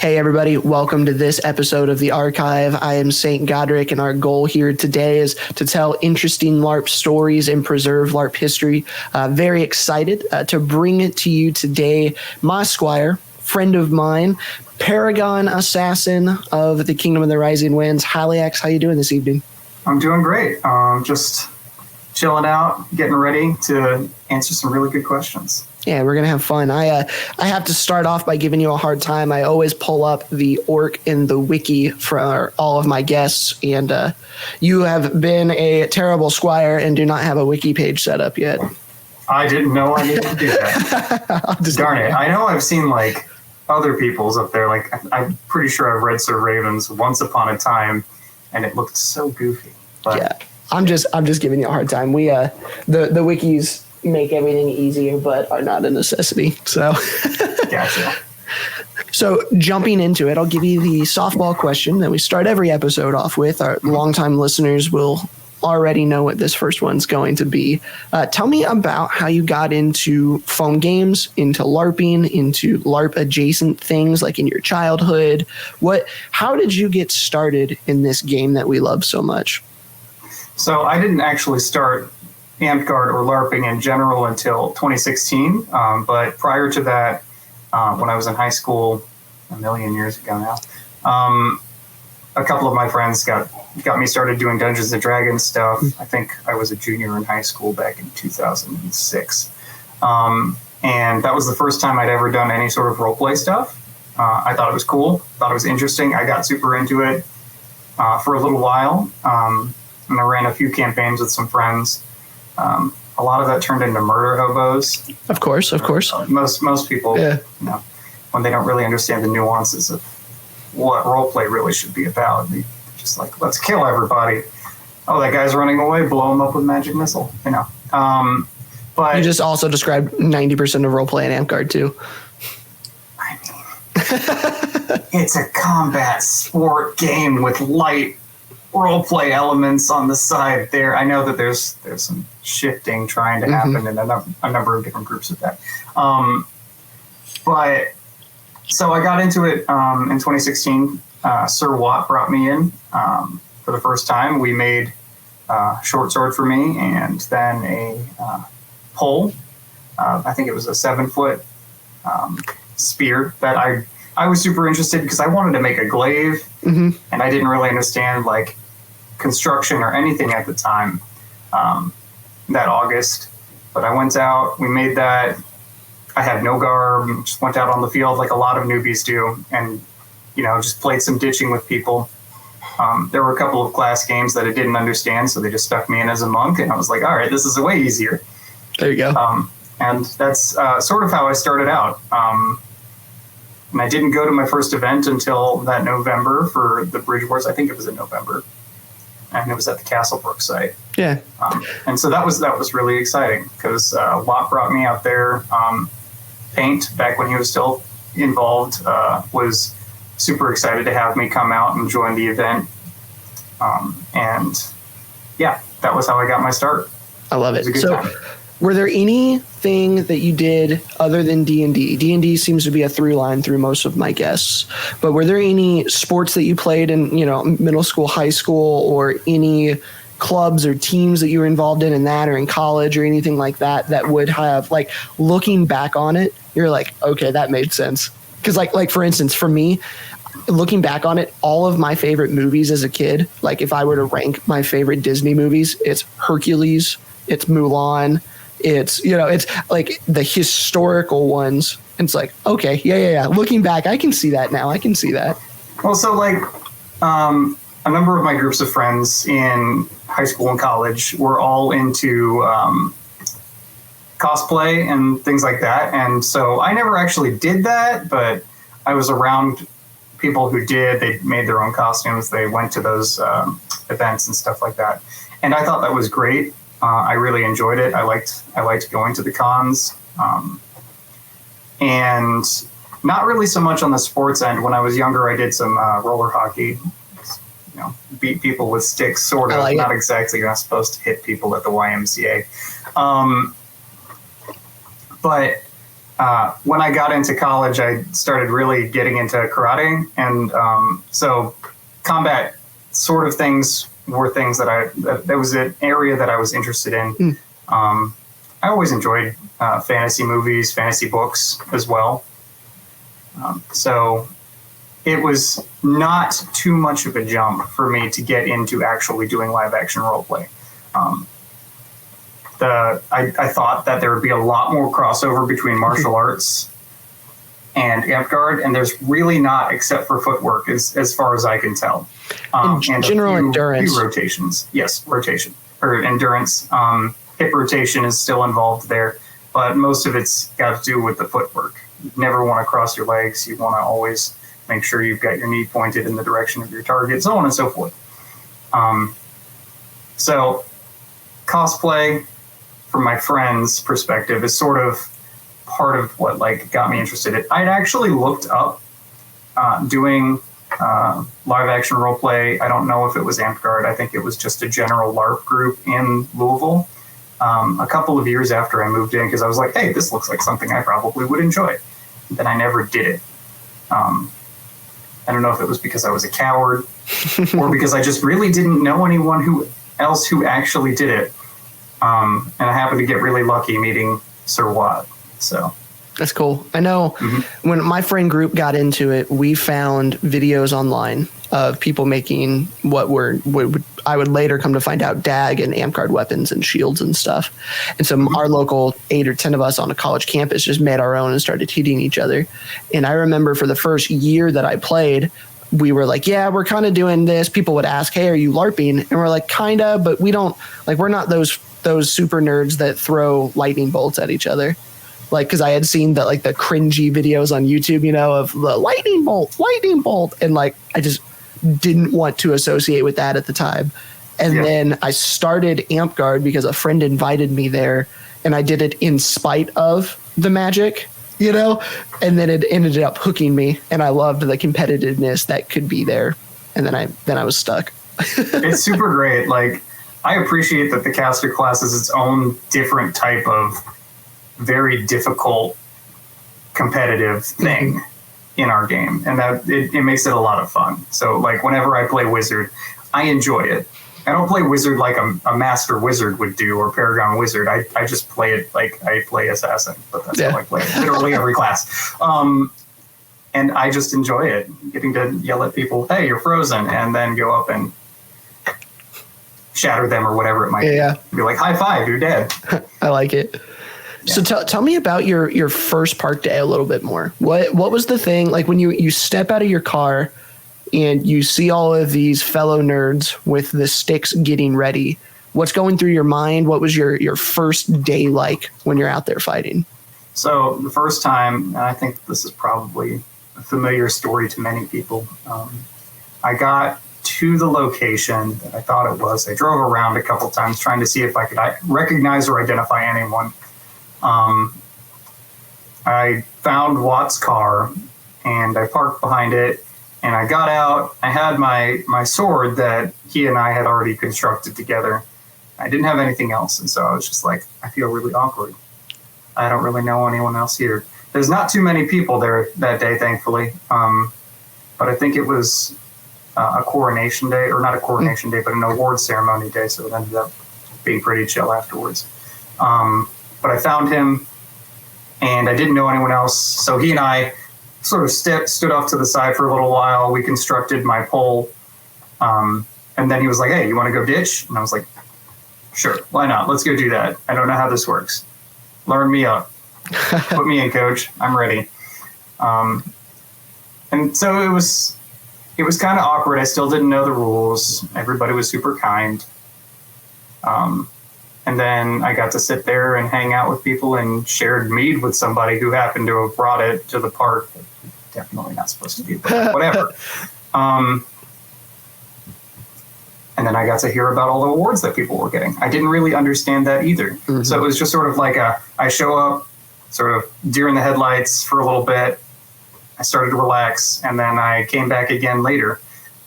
Hey everybody, welcome to this episode of The Archive. I am St. Godric, and our goal here today is to tell interesting LARP stories and preserve LARP history. Very excited to bring it to you today. My Squire, friend of mine, Paragon Assassin of the Kingdom of the Rising Winds, Haliax. How you doing this evening? I'm doing great. Just chilling out, getting ready to answer some really good questions. Yeah, we're going to have fun. I have to start off by giving you a hard time. I always pull up the orc in the wiki for all of my guests, and you have been a terrible squire and do not have a wiki page set up yet. I didn't know I needed to do that. Darn it. I know I've seen like other people's up there. Like I'm pretty sure I've read Sir Raven's Once Upon a Time, and it looked so goofy. But yeah, I'm just giving you a hard time. We the wikis make everything easier, but are not a necessity. So, gotcha. So jumping into it, I'll give you the softball question that we start every episode off with. Our longtime listeners will already know what this first one's going to be. Tell me about how you got into phone games, into LARPing, into LARP adjacent things like in your childhood. How did you get started in this game that we love so much? So I didn't actually start Amtgard or LARPing in general until 2016. But prior to that, when I was in high school, a million years ago now, a couple of my friends got me started doing Dungeons and Dragons stuff. I think I was a junior in high school back in 2006. And that was the first time I'd ever done any sort of roleplay stuff. I thought it was cool, thought it was interesting. I got super into it for a little while. And I ran a few campaigns with some friends. A lot of that turned into murder hobos. Of course. Most people, yeah. When they don't really understand the nuances of what roleplay really should be about, they just like, let's kill everybody. Oh, that guy's running away, blow him up with magic missile. But you just also described 90% of roleplay in Amtgard too. I mean, it's a combat sport game with light roleplay elements on the side there. I know that there's some shifting trying to happen in a number of different groups of that. But so I got into it in 2016. Sir Watt brought me in for the first time. We made a short sword for me, and then a pole. I think it was a 7-foot spear that I was super interested because I wanted to make a glaive, and I didn't really understand like construction or anything at the time that August. But I went out, we made that. I had no garb, just went out on the field like a lot of newbies do, and just played some ditching with people. There were a couple of class games that I didn't understand, so they just stuck me in as a monk, and I was like, all right, this is way easier. There you go. And that's sort of how I started out. And I didn't go to my first event until that November for the Bridge Wars. I think it was in November. And it was at the Castlebrook site. Yeah. And so that was really exciting because Watt brought me out there. Paint, back when he was still involved, was super excited to have me come out and join the event. And yeah, that was how I got my start. I love it. It was a good time. Were there anything that you did other than D&D? D&D seems to be a through line through most of my guests. But were there any sports that you played in, middle school, high school, or any clubs or teams that you were involved in that, or in college or anything like that, that would have, like, looking back on it, you're like, okay, that made sense? Because like for instance, for me, looking back on it, all of my favorite movies as a kid, like if I were to rank my favorite Disney movies, it's Hercules, it's Mulan, it's like the historical ones. And it's like, okay, yeah. Looking back, I can see that now. I can see that. Well, so like a number of my groups of friends in high school and college were all into cosplay and things like that. And so I never actually did that, but I was around people who did. They made their own costumes. They went to those events and stuff like that. And I thought that was great. I really enjoyed it. I liked going to the cons, and not really so much on the sports end. When I was younger, I did some roller hockey. Beat people with sticks, sort of. Not exactly. You're not supposed to hit people at the YMCA. But when I got into college, I started really getting into karate, and so combat sort of things were things that was an area that I was interested in. I always enjoyed fantasy movies, fantasy books as well. So it was not too much of a jump for me to get into actually doing live action roleplay. I thought that there would be a lot more crossover between martial arts and Amtgard, and there's really not, except for footwork, as far as I can tell. And general endurance. Few rotations. Yes, rotation. Or endurance. Hip rotation is still involved there, but most of it's got to do with the footwork. You never want to cross your legs. You want to always make sure you've got your knee pointed in the direction of your target, so on and so forth. So cosplay, from my friend's perspective, is sort of part of what got me interested in it. I'd actually looked up doing live action roleplay. I don't know if it was Amtgard. I think it was just a general Larp group in Louisville. A couple of years after I moved in, because I was like, hey, this looks like something I probably would enjoy. Then I never did it. I don't know if it was because I was a coward or because I just really didn't know anyone else who actually did it. And I happened to get really lucky meeting Sir Watt. So that's cool. I know when my friend group got into it, we found videos online of people making what I would later come to find out DAG and Amtgard weapons and shields and stuff. And so our local 8 or 10 of us on a college campus just made our own and started hitting each other. And I remember for the first year that I played, we were like, yeah, we're kind of doing this. People would ask, hey, are you LARPing? And we're like, kind of, but we don't, we're not those super nerds that throw lightning bolts at each other. Because I had seen that the cringy videos on YouTube, of the lightning bolt. And I just didn't want to associate with that at the time. And then I started Amtgard because a friend invited me there, and I did it in spite of the magic, and then it ended up hooking me, and I loved the competitiveness that could be there. And then I was stuck. It's super great. I appreciate that the caster class is its own different type of very difficult competitive thing in our game, and that it makes it a lot of fun. So whenever I play wizard, I enjoy it. I don't play wizard like a master wizard would do, or Paragon wizard. I just play it like I play assassin, but that's how I play it, literally every class. And I just enjoy it, getting to yell at people, hey, you're frozen, and then go up and shatter them or whatever it might be. Be like, high five, you're dead. I like it. So tell me about your first park day a little bit more. What was the thing, when you step out of your car and you see all of these fellow nerds with the sticks getting ready? What's going through your mind? What was your first day like when you're out there fighting? So the first time, and I think this is probably a familiar story to many people, I got to the location that I thought it was. I drove around a couple times trying to see if I could recognize or identify anyone. I found Watt's car, and I parked behind it, and I got out. I had my sword that he and I had already constructed together. I didn't have anything else, and so I was just like, I feel really awkward. I don't really know anyone else here. There's not too many people there that day, thankfully, but I think it was a coronation day, or not a coronation day, but an award ceremony day, so it ended up being pretty chill afterwards. But I found him, and I didn't know anyone else. So he and I sort of stood off to the side for a little while. We constructed my pole. And then he was like, hey, you want to go ditch? And I was like, sure, why not? Let's go do that. I don't know how this works. Learn me up. Put me in, coach. I'm ready. And so it was kind of awkward. I still didn't know the rules. Everybody was super kind. And then I got to sit there and hang out with people and shared mead with somebody who happened to have brought it to the park. Definitely not supposed to be, but whatever. And then I got to hear about all the awards that people were getting. I didn't really understand that either. Mm-hmm. So it was just sort of like I show up, sort of deer in the headlights for a little bit. I started to relax, and then I came back again later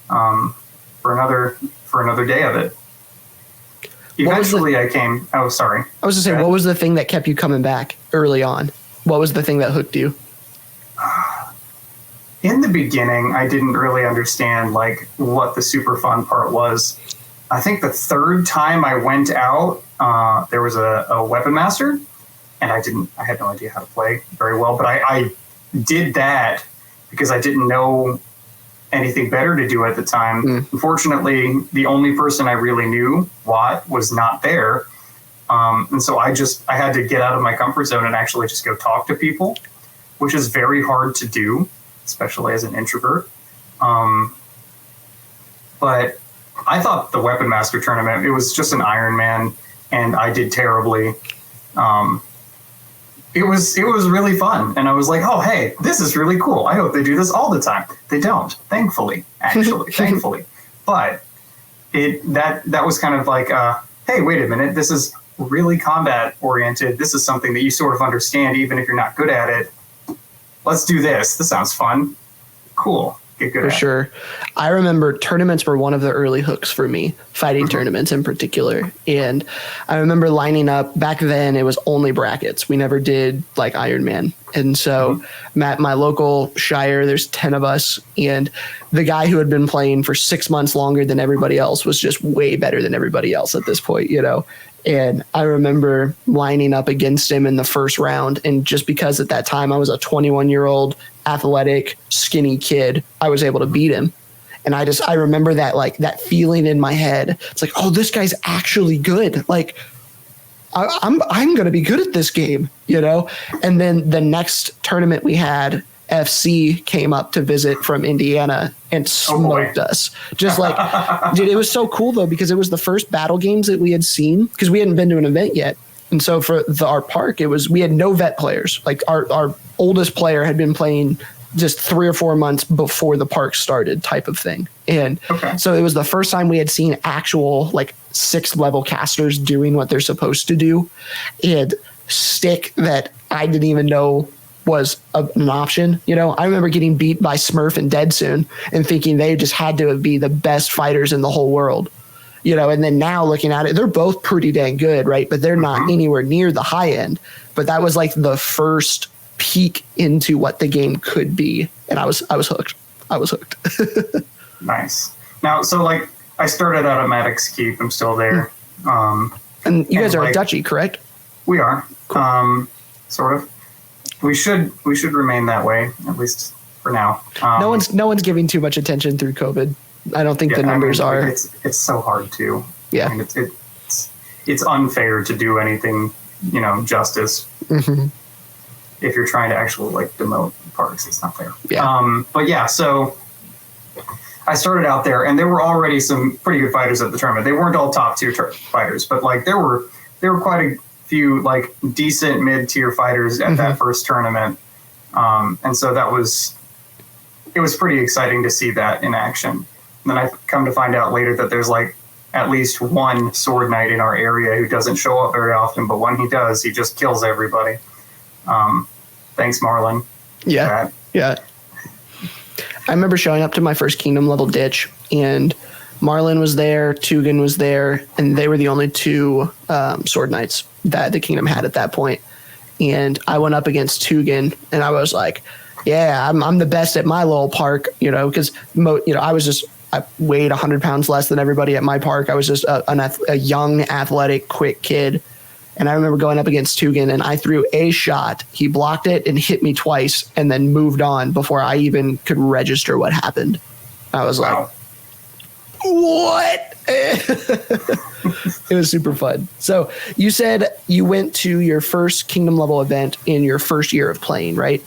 for another day of it. Eventually, I came. Oh, sorry. I was going to say, what was the thing that kept you coming back early on? What was the thing that hooked you? In the beginning, I didn't really understand like what the super fun part was. I think the third time I went out, there was a weapon master, and I had no idea how to play very well, but I did that because I didn't know anything better to do at the time. Unfortunately, the only person I really knew, Watt, was not there. And so I had to get out of my comfort zone and actually just go talk to people, which is very hard to do, especially as an introvert. But I thought the Weapon Master tournament, it was just an Iron Man, and I did terribly. It was really fun, and I was like, oh, hey, this is really cool. I hope they do this all the time. They don't, thankfully, thankfully. But that was kind of like, hey, wait a minute, this is really combat oriented. This is something that you sort of understand, even if you're not good at it. Let's do this. This sounds fun. Cool. Get good for at it. sure. I remember tournaments were one of the early hooks for me, fighting tournaments in particular. And I remember lining up back then, it was only brackets. We never did like Iron Man. And so at my local shire, there's 10 of us. And the guy who had been playing for 6 months longer than everybody else was just way better than everybody else at this point, you know? And I remember lining up against him in the first round. And just because at that time I was a 21-year-old athletic, skinny kid, I was able to beat him. And I remember that, like, that feeling in my head. It's like, oh, this guy's actually good. Like, I'm going to be good at this game, you know? And then the next tournament we had, FC came up to visit from Indiana and smoked us. Just like, dude, it was so cool though, because it was the first battle games that we had seen, because we hadn't been to an event yet. And so for our park, we had no vet players. Like our oldest player had been playing just 3 or 4 months before the park started, type of thing. And so it was the first time we had seen actual like 6th level casters doing what they're supposed to do. And stick that I didn't even know was an option. You know, I remember getting beat by Smurf and Dead Soon and thinking they just had to be the best fighters in the whole world, you know, and then now looking at it, they're both pretty dang good, right? But they're not anywhere near the high end. But that was like the first peek into what the game could be. And I was hooked. I was hooked. Nice. Now, so like I started out at Maddox Keep. I'm still there. And you guys are like, a duchy, correct? We are. Cool. Sort of. We should remain that way, at least for now. No one's giving too much attention through COVID. I don't think the numbers are. It's so hard to. Yeah. I mean, it's unfair to do anything, you know, justice. If you're trying to actually like demote parks, it's not fair. Yeah. But yeah, so I started out there, and there were already some pretty good fighters at the tournament. They weren't all top tier fighters, but like there were quite a few like decent mid-tier fighters at that first tournament, and so it was pretty exciting to see that in action. And then I come to find out later that there's like at least one sword knight in our area who doesn't show up very often, but when he does, he just kills everybody. Thanks, Marlon. Yeah. I remember showing up to my first kingdom level ditch, and Marlon was there, Tugan was there, and they were the only 2 sword knights that the kingdom had at that point. And I went up against Tugan, and I was like, yeah, I'm the best at my little park, you know, because, I weighed 100 pounds less than everybody at my park. I was just a young, athletic, quick kid. And I remember going up against Tugan, and I threw a shot. He blocked it and hit me twice and then moved on before I even could register what happened. I was like, what? It was super fun. So you said you went to your first kingdom level event in your first year of playing, right?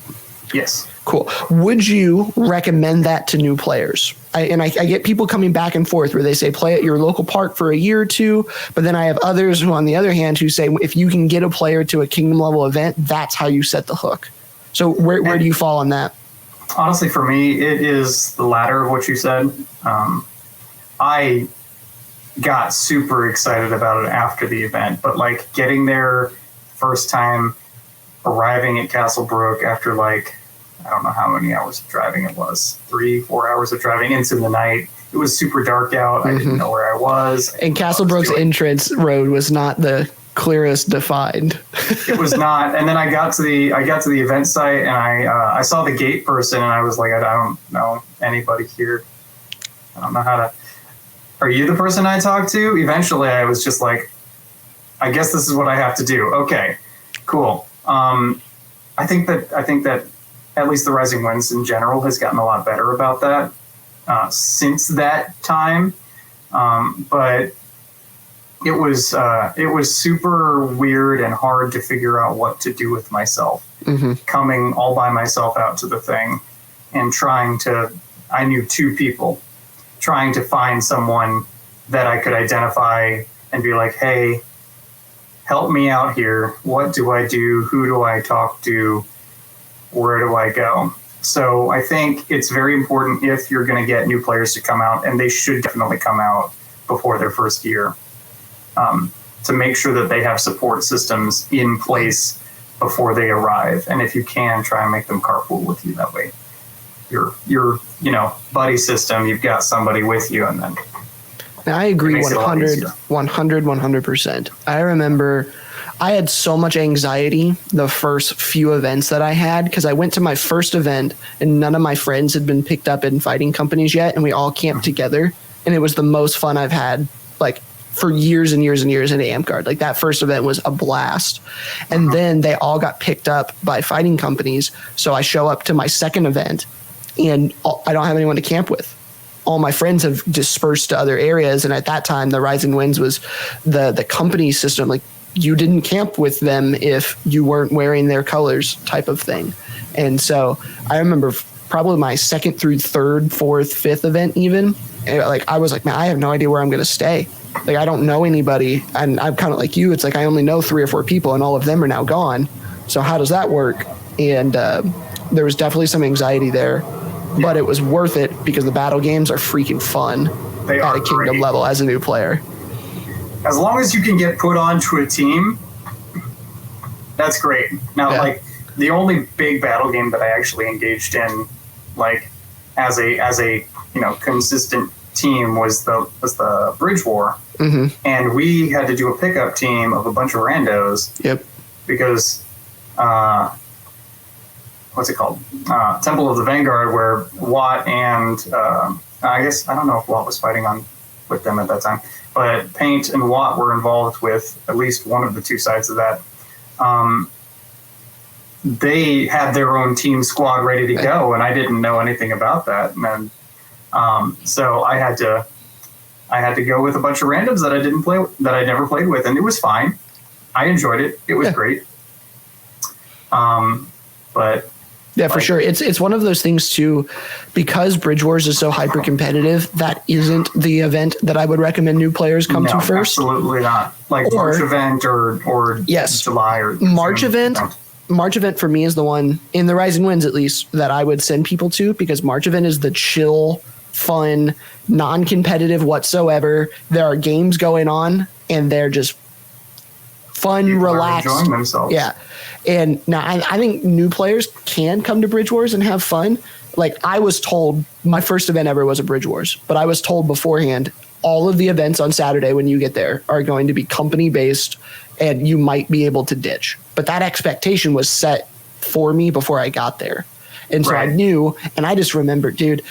Yes. Cool. Would you recommend that to new players? I get people coming back and forth where they say play at your local park for a year or 2, but then I have others who, on the other hand, who say if you can get a player to a kingdom level event, that's how you set the hook. So where do you fall on that? Honestly, for me, it is the latter of what you said. I got super excited about it after the event, but like getting there first time, arriving at Castlebrook after like, I don't know how many hours of driving it was, 3-4 hours of driving into the night. It was super dark out. I didn't know where I was. And Castlebrook's entrance road was not the clear as defined. It was not. And then I got to the event site, and I saw the gate person, and I was like, I don't know anybody here. I don't know how to. Are you the person I talked to? Eventually, I was just like, I guess this is what I have to do. Okay, cool. I think that at least the Rising Winds in general has gotten a lot better about that since that time. But it was super weird and hard to figure out what to do with myself. Coming all by myself out to the thing and I knew 2 people, trying to find someone that I could identify and be like, hey, help me out here. What do I do? Who do I talk to? Where do I go? So I think it's very important if you're going to get new players to come out, and they should definitely come out before their first year, to make sure that they have support systems in place before they arrive. And if you can, try and make them carpool with you. That way your buddy system, you've got somebody with you, and then I agree 100%. I remember I had so much anxiety the first few events that I had, because I went to my first event and none of my friends had been picked up in fighting companies yet, and we all camped together, and it was the most fun I've had like for years and years and years in Amtgard. Like that first event was a blast. And then they all got picked up by fighting companies. So I show up to my second event and I don't have anyone to camp with. All my friends have dispersed to other areas. And at that time, the Rising Winds was the company system. Like you didn't camp with them if you weren't wearing their colors type of thing. And so I remember probably my second through third, fourth, fifth event even, like I was like, man, I have no idea where I'm going to stay. Like I don't know anybody. And I'm kind of like you. It's like I only know 3 or 4 people and all of them are now gone. So how does that work? And there was definitely some anxiety there. But it was worth it because the battle games are freaking fun at a kingdom level as a new player. As long as you can get put onto a team, that's great. Now, like the only big battle game that I actually engaged in, like as a consistent team was the Bridge War, and we had to do a pickup team of a bunch of randos. Yep. Because what's it called? Temple of the Vanguard, where Watt and I guess I don't know if Watt was fighting with them at that time, but Paint and Watt were involved with at least one of the 2 sides of that. They had their own team squad ready to go, and I didn't know anything about that. And then, so I had to go with a bunch of randoms that I never played with, and it was fine. I enjoyed it. It was great. But yeah, for sure. It's one of those things too, because Bridge Wars is so hyper competitive. That isn't the event that I would recommend new players come to first. Absolutely not. Like March event or July or March event. March event for me is the one in the Rising Winds, at least, that I would send people to, because March event is the chill, fun, non-competitive whatsoever. There are games going on, and they're just fun, people relaxed, enjoying themselves. Yeah. And now I think new players can come to Bridge Wars and have fun. Like I was told, my first event ever was a Bridge Wars, but I was told beforehand, all of the events on Saturday when you get there are going to be company based and you might be able to ditch. But that expectation was set for me before I got there. And so I knew, and I just remember, dude,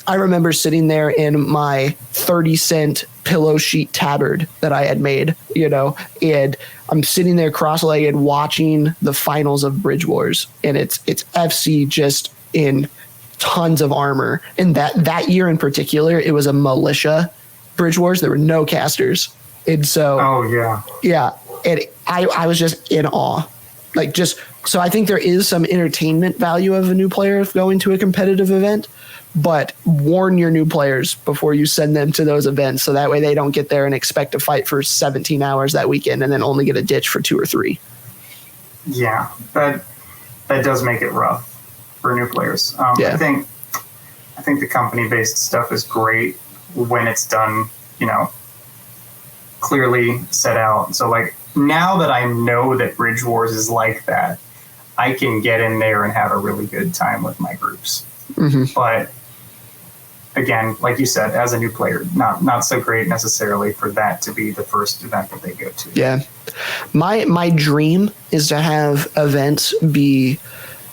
I remember sitting there in my 30-cent pillow sheet tabard that I had made, and I'm sitting there cross-legged watching the finals of Bridge Wars, and it's FC just in tons of armor. And that year in particular, it was a militia Bridge Wars. There were no casters. And so, and I was just in awe. So I think there is some entertainment value of a new player going to a competitive event, but warn your new players before you send them to those events, so that way they don't get there and expect to fight for 17 hours that weekend and then only get a ditch for 2 or 3. Yeah, that does make it rough for new players. I think the company-based stuff is great when it's done, clearly set out. So like now that I know that Bridge Wars is like that, I can get in there and have a really good time with my groups. But again, like you said, as a new player, not so great necessarily for that to be the first event that they go to. Yeah. My dream is to have events be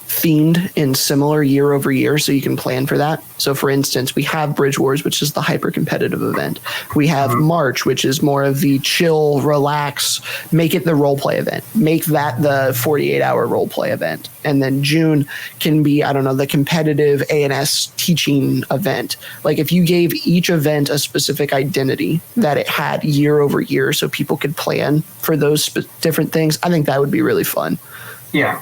themed in similar year over year, so you can plan for that. So for instance, we have Bridge Wars, which is the hyper competitive event. We have March, which is more of the chill, relax, make it the role play event, make that the 48-hour role play event. And then June can be, I don't know, the competitive ANS teaching event. Like if you gave each event a specific identity that it had year over year, so people could plan for those different things, I think that would be really fun. Yeah.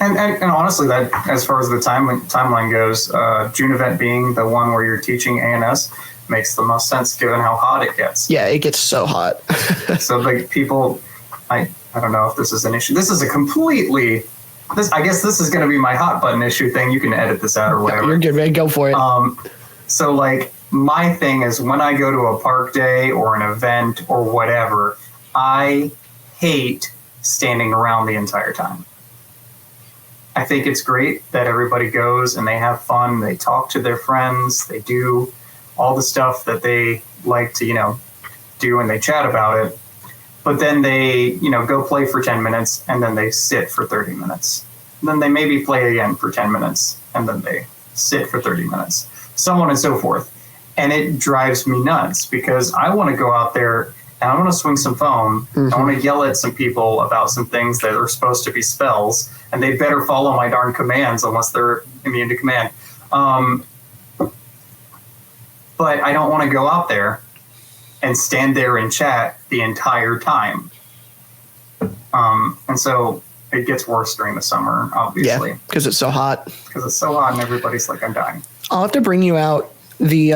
And honestly, that as far as the timeline goes, June event being the one where you're teaching ANS makes the most sense given how hot it gets. Yeah, it gets so hot. So like people, I don't know if this is an issue. This is a completely, I guess this is going to be my hot button issue thing. You can edit this out or whatever. You're good, man. Go for it. So like my thing is when I go to a park day or an event or whatever, I hate standing around the entire time. I think it's great that everybody goes and they have fun. They talk to their friends. They do all the stuff that they like to, do, and they chat about it. But then they, go play for 10 minutes and then they sit for 30 minutes. And then they maybe play again for 10 minutes and then they sit for 30 minutes, so on and so forth. And it drives me nuts because I want to go out there and I want to swing some foam. Mm-hmm. I want to yell at some people about some things that are supposed to be spells, and they better follow my darn commands unless they're immune to command. But I don't want to go out there and stand there and chat the entire time. And so it gets worse during the summer, obviously. Yeah, because it's so hot. Because it's so hot and everybody's like, I'm dying. I'll have to bring you out. The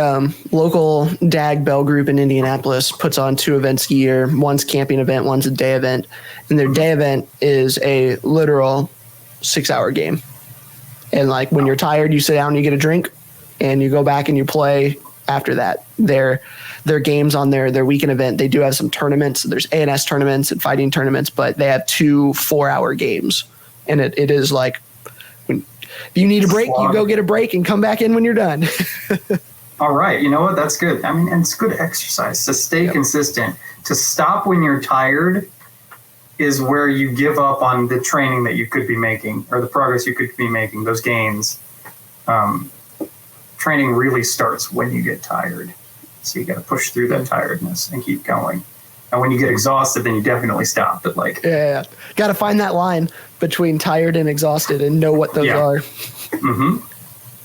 local DAG Bell group in Indianapolis puts on 2 events a year. One's camping event, one's a day event. And their day event is a literal 6-hour game. And like when you're tired, you sit down and you get a drink and you go back and you play after that. Their games on their weekend event, they do have some tournaments. There's ANS tournaments and fighting tournaments, but they have 2 4-hour games. And it is like, when if you need a break, you go get a break and come back in when you're done. All right. You know what? That's good. I mean, and it's good exercise to stay consistent. To stop when you're tired is where you give up on the training that you could be making or the progress you could be making, those gains. Training really starts when you get tired. So you got to push through that tiredness and keep going. And when you get exhausted, then you definitely stop. But yeah. Got to find that line between tired and exhausted and know what those are. Mm-hmm.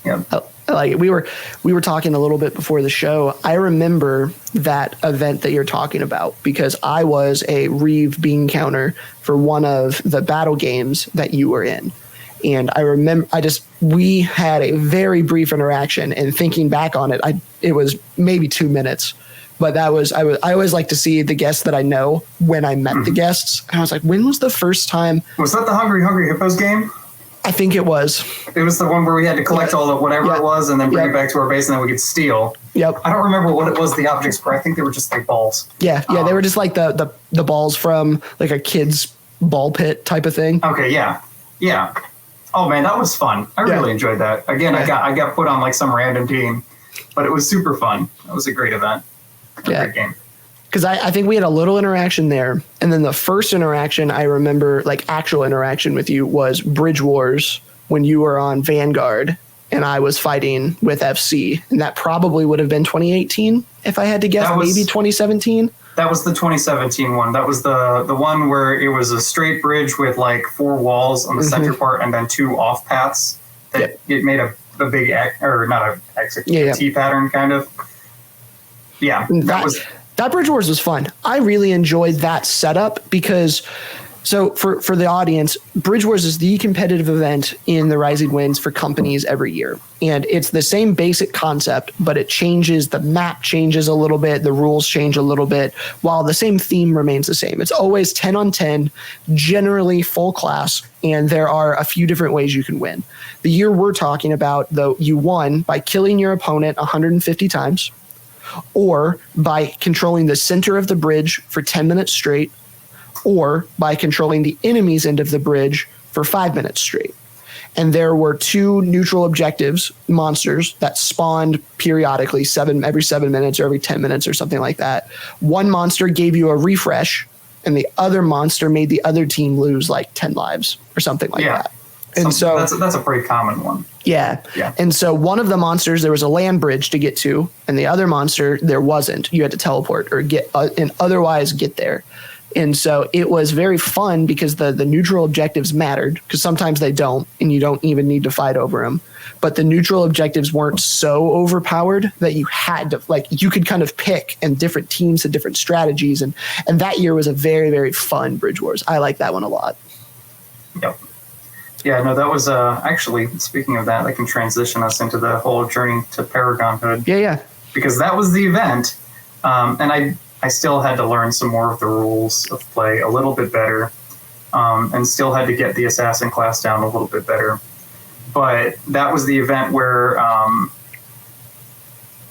Yeah. Like we were talking a little bit before the show. I remember that event that you're talking about because I was a Reeve bean counter for one of the battle games that you were in. And I remember we had a very brief interaction, and thinking back on it, it was maybe 2 minutes. But I always like to see the guests that I know when I met the guests. And I was like, when was the first time? Was that the Hungry Hippos game? I think it was. It was the one where we had to collect all of whatever it was and then bring it back to our base and then we could steal. Yep. I don't remember what it was, the objects were. I think they were just like balls. Yeah, they were just like the balls from like a kid's ball pit type of thing. Okay, yeah. Oh man, that was fun. I really enjoyed that. Again, I got put on like some random team, but it was super fun. That was a great event. Great game. Because I think we had a little interaction there. And then the first interaction I remember, like actual interaction with you, was Bridge Wars when you were on Vanguard and I was fighting with FC. And that probably would have been 2018, if I had to guess, maybe 2017. That was the 2017 one. That was the one where it was a straight bridge with like 4 walls on the center part and then 2 off paths. It made a big X, or not a X, a T pattern kind of. Yeah, that Bridge Wars was fun. I really enjoyed that setup because, so for the audience, Bridge Wars is the competitive event in the Rising Winds for companies every year. And it's the same basic concept, but it changes, the map changes a little bit, the rules change a little bit, while the same theme remains the same. It's always 10 on 10, generally full class, and there are a few different ways you can win. The year we're talking about, though, you won by killing your opponent 150 times, or by controlling the center of the bridge for 10 minutes straight, or by controlling the enemy's end of the bridge for 5 minutes straight. and there were 2 neutral objectives monsters that spawned periodically every 7 minutes or every 10 minutes or something like that. One monster gave you a refresh, and the other monster made the other team lose like 10 lives or something like that. And so that's a pretty common one. Yeah. And so one of the monsters, there was a land bridge to get to, and the other monster, there wasn't. You had to teleport or and otherwise get there. And so it was very fun because the neutral objectives mattered, because sometimes they don't, and you don't even need to fight over them. But the neutral objectives weren't so overpowered that you had to, like, you could kind of pick, and different teams had different strategies. And that year was a very, very fun Bridge Wars. I like that one a lot. Yep. Yeah, no, that was actually, speaking of that, I can transition us into the whole journey to Paragonhood. Yeah. Because that was the event, and I still had to learn some more of the rules of play a little bit better, and still had to get the assassin class down a little bit better. But that was the event where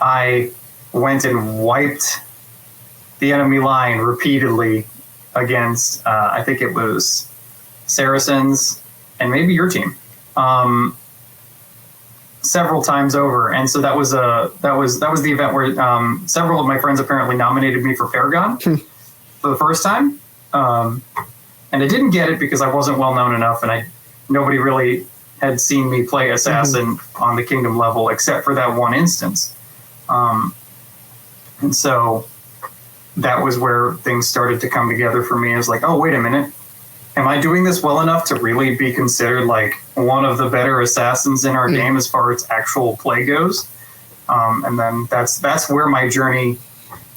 I went and wiped the enemy line repeatedly against, I think it was Saracens, and maybe your team, several times over. And so that was the event where several of my friends apparently nominated me for Paragon for the first time, and I didn't get it because I wasn't well known enough, and nobody really had seen me play assassin on the kingdom level except for that one instance, and so that was where things started to come together for me. It was like, oh, wait a minute. Am I doing this well enough to really be considered like one of the better assassins in our game as far as actual play goes? And then that's where my journey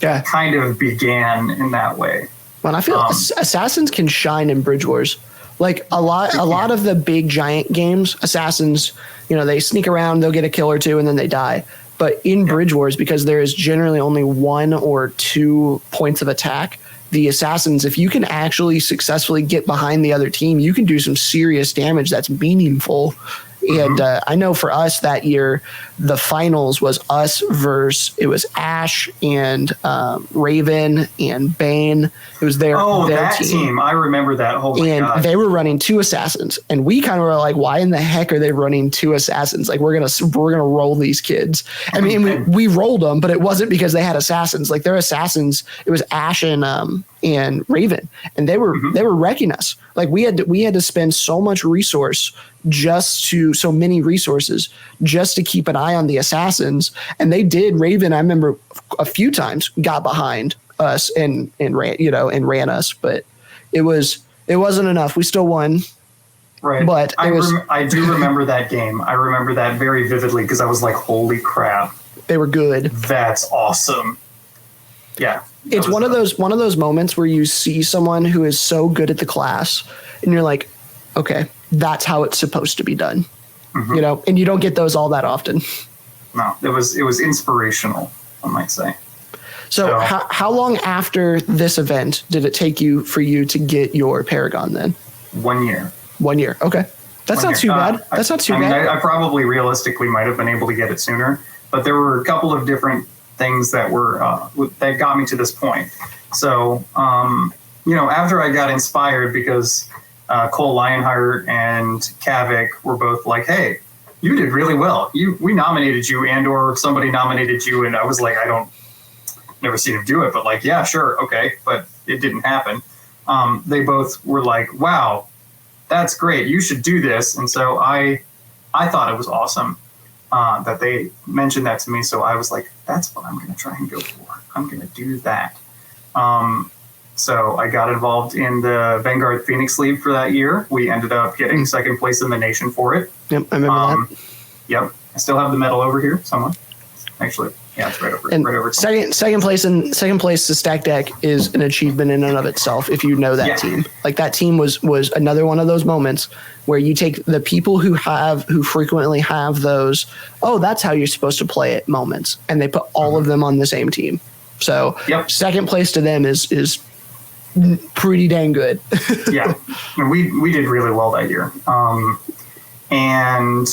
kind of began in that way. Well, I feel assassins can shine in Bridge Wars. Like a lot of the big giant games, assassins, they sneak around, they'll get a kill or two, and then they die. But in Bridge Wars, because there is generally only 1 or 2 points of attack, the assassins, if you can actually successfully get behind the other team, you can do some serious damage that's meaningful. And I know for us that year, the finals was us versus, it was Ash and Raven and Bane. It was their team. I remember that. And they were running 2 assassins, and we kind of were like, why in the heck are they running 2 assassins? Like, we're gonna roll these kids. I mean, we rolled them, but it wasn't because they had assassins. Like, their assassins, it was Ash and Raven, and they were wrecking us. Like, we had to spend so many resources just to keep an eye on the assassins. And they did. Raven, I remember a few times got behind us and ran us, but it wasn't enough. We still won. Right. But I do remember that game. I remember that very vividly because I was like, holy crap. They were good. That's awesome. Yeah. It's one of those moments where you see someone who is so good at the class and you're like, okay, that's how it's supposed to be done. And you don't get those all that often. No, it was inspirational, I might say. So how long after this event did it take for you to get your Paragon then? 1 year. 1 year. Okay. That's not too bad. That's not too bad. I probably realistically might have been able to get it sooner, but there were a couple of different things that were that got me to this point. So, after I got inspired because Cole Lionheart and Kavik were both like, hey, you did really well. We nominated you, and or somebody nominated you, and I was like, never seen him do it, but like, yeah, sure, okay, but it didn't happen. They both were like, wow, that's great, you should do this. And so I thought it was awesome that they mentioned that to me. So I was like, that's what I'm going to try and go for. I'm going to do that. So I got involved in the Vanguard Phoenix League for that year. We ended up getting second place in the nation for it. Yep, I remember that. Yep, I still have the medal over here somewhere. Actually, yeah, it's right over. Second place to stack deck is an achievement in and of itself. If you know that team, like that team was another one of those moments where you take the people who frequently have those. Oh, that's how you're supposed to play it moments, and they put all of them on the same team. So second place to them is pretty dang good. Yeah, we did really well that year, and.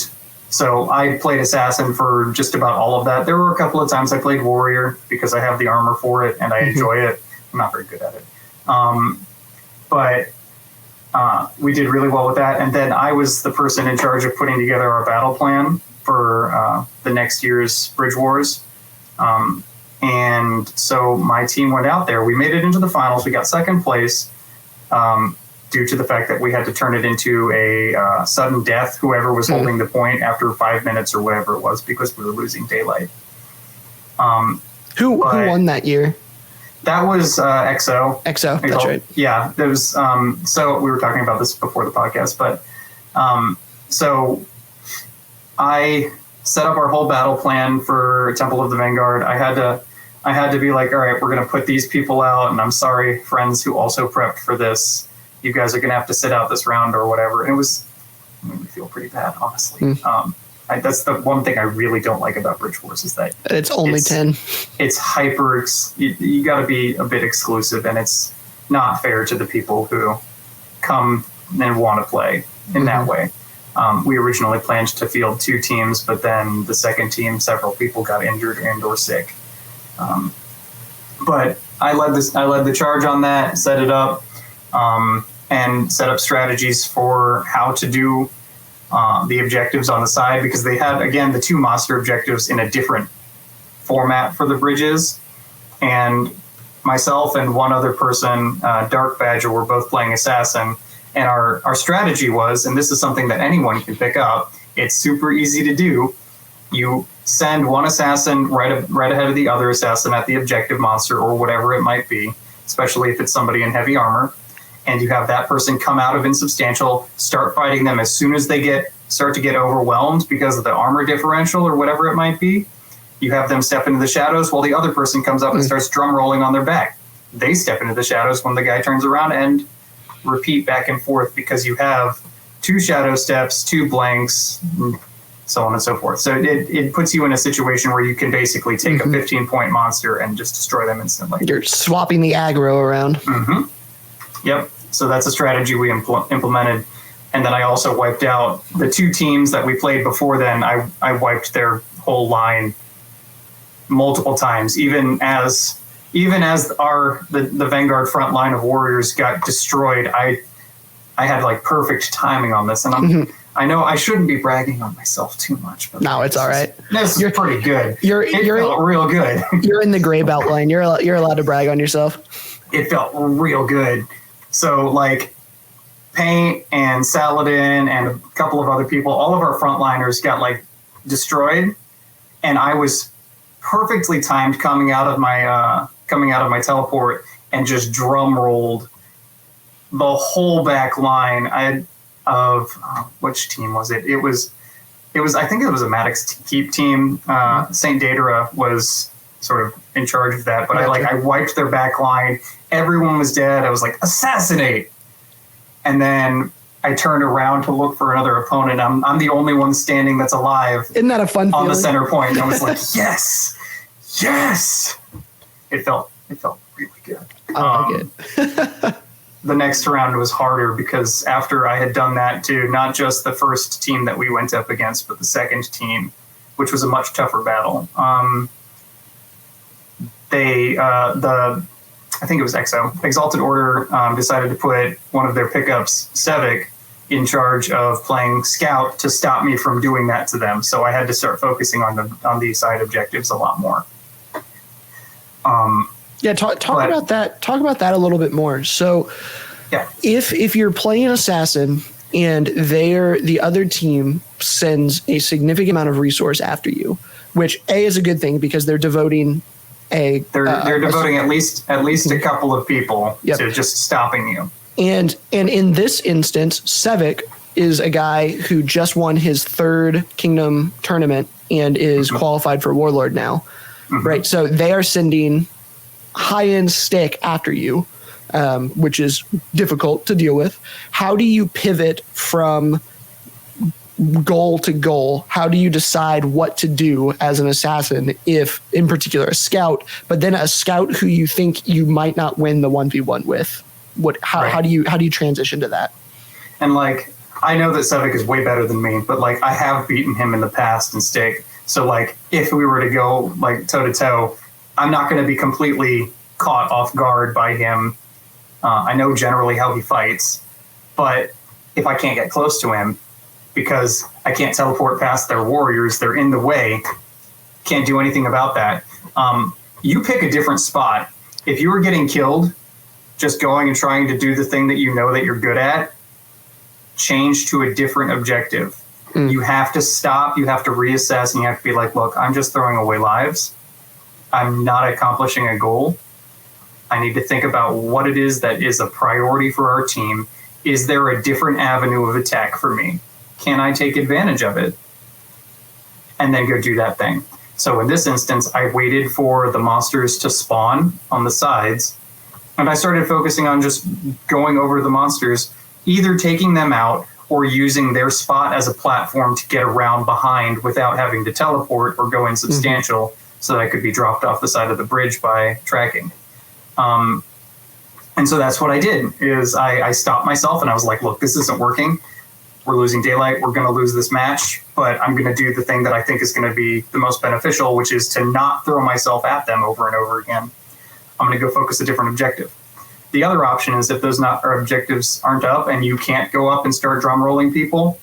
So I played Assassin for just about all of that. There were a couple of times I played Warrior because I have the armor for it and I enjoy it. I'm not very good at it. But we did really well with that. And then I was the person in charge of putting together our battle plan for the next year's Bridge Wars. And so my team went out there. We made it into the finals. We got second place due to the fact that we had to turn it into a sudden death, whoever was holding the point after 5 minutes or whatever it was, because we were losing daylight. Who won that year? That was EXO. EXO, that's right. Yeah, there was. So we were talking about this before the podcast, but so I set up our whole battle plan for Temple of the Vanguard. I had to be like, all right, we're going to put these people out, and I'm sorry, friends who also prepped for this. You guys are going to have to sit out this round or whatever. And it made me feel pretty bad, honestly. That's the one thing I really don't like about Bridge Wars is that it's only 10. It's hyper. You got to be a bit exclusive, and it's not fair to the people who come and want to play in that way. We originally planned to field 2 teams, but then the second team, several people got injured and/or sick. But I led the charge on that, set it up, and set up strategies for how to do the objectives on the side, because they had, again, the 2 monster objectives in a different format for the bridges. And myself and one other person, Dark Badger, were both playing Assassin. And our strategy was, and this is something that anyone can pick up, it's super easy to do. You send one assassin right ahead of the other assassin at the objective monster or whatever it might be, especially if it's somebody in heavy armor. And you have that person come out of insubstantial, start fighting them as soon as they start to get overwhelmed because of the armor differential or whatever it might be. You have them step into the shadows while the other person comes up and starts drum rolling on their back. They step into the shadows when the guy turns around, and repeat back and forth, because you have 2 shadow steps, 2 blanks, so on and so forth. So it puts you in a situation where you can basically take a 15-point monster and just destroy them instantly. You're swapping the aggro around. Yep. So that's a strategy we implemented. And then I also wiped out the 2 teams that we played before then. I wiped their whole line multiple times, even as the Vanguard front line of warriors got destroyed. I had like perfect timing on this, and I know I shouldn't be bragging on myself too much, but no, it's all right. This is pretty good. It felt real good. You're in the gray belt line. You're allowed to brag on yourself. It felt real good. So like Paint and Saladin and a couple of other people, all of our frontliners got like destroyed, and I was perfectly timed coming out of my teleport and just drum rolled the whole back line. Which team was it? It was I think it was a Maddox Keep team. Saint Datara was sort of in charge of that, but I wiped their back line. Everyone was dead. I was like, assassinate. And then I turned around to look for another opponent. I'm the only one standing that's alive. Isn't that a fun feeling? On the center point. I was like, yes. It felt really good. I like it. The next round was harder because after I had done that to not just the first team that we went up against, but the second team, which was a much tougher battle. I think it was EXO. Exalted Order decided to put one of their pickups, Sevik, in charge of playing Scout to stop me from doing that to them. So I had to start focusing on the side objectives a lot more. Talk about that. Talk about that a little bit more. So, yeah, if you're playing Assassin and the other team sends a significant amount of resource after you, which is a good thing because they're devoting they're devoting at least a couple of people to just stopping you. And in this instance, Sevik is a guy who just won his 3rd Kingdom tournament and is qualified for Warlord now, right? So they are sending high-end stick after you, which is difficult to deal with. How do you pivot from goal to goal? How do you decide what to do as an assassin, if in particular a scout, but then a scout who you think you might not win the 1v1 with? How do you transition to that? And like, I know that Sevik is way better than me, but like I have beaten him in the past in stick. So like if we were to go like toe to toe, I'm not going to be completely caught off guard by him. I know generally how he fights. But if I can't get close to him because I can't teleport past their warriors, they're in the way, can't do anything about that. You pick a different spot. If you were getting killed, just going and trying to do the thing that you know that you're good at, change to a different objective. You have to stop, you have to reassess, and you have to be like, look, I'm just throwing away lives. I'm not accomplishing a goal. I need to think about what it is that is a priority for our team. Is there a different avenue of attack for me? Can I take advantage of it? And then go do that thing. So in this instance, I waited for the monsters to spawn on the sides, and I started focusing on just going over the monsters, either taking them out or using their spot as a platform to get around behind without having to teleport or go insubstantial, so that I could be dropped off the side of the bridge by tracking. And so that's what I did, is I stopped myself and I was like, look, this isn't working. We're losing daylight. We're going to lose this match, but I'm going to do the thing that I think is going to be the most beneficial, which is to not throw myself at them over and over again. I'm going to go focus a different objective. The other option is if those objectives aren't up and you can't go up and start drum rolling people,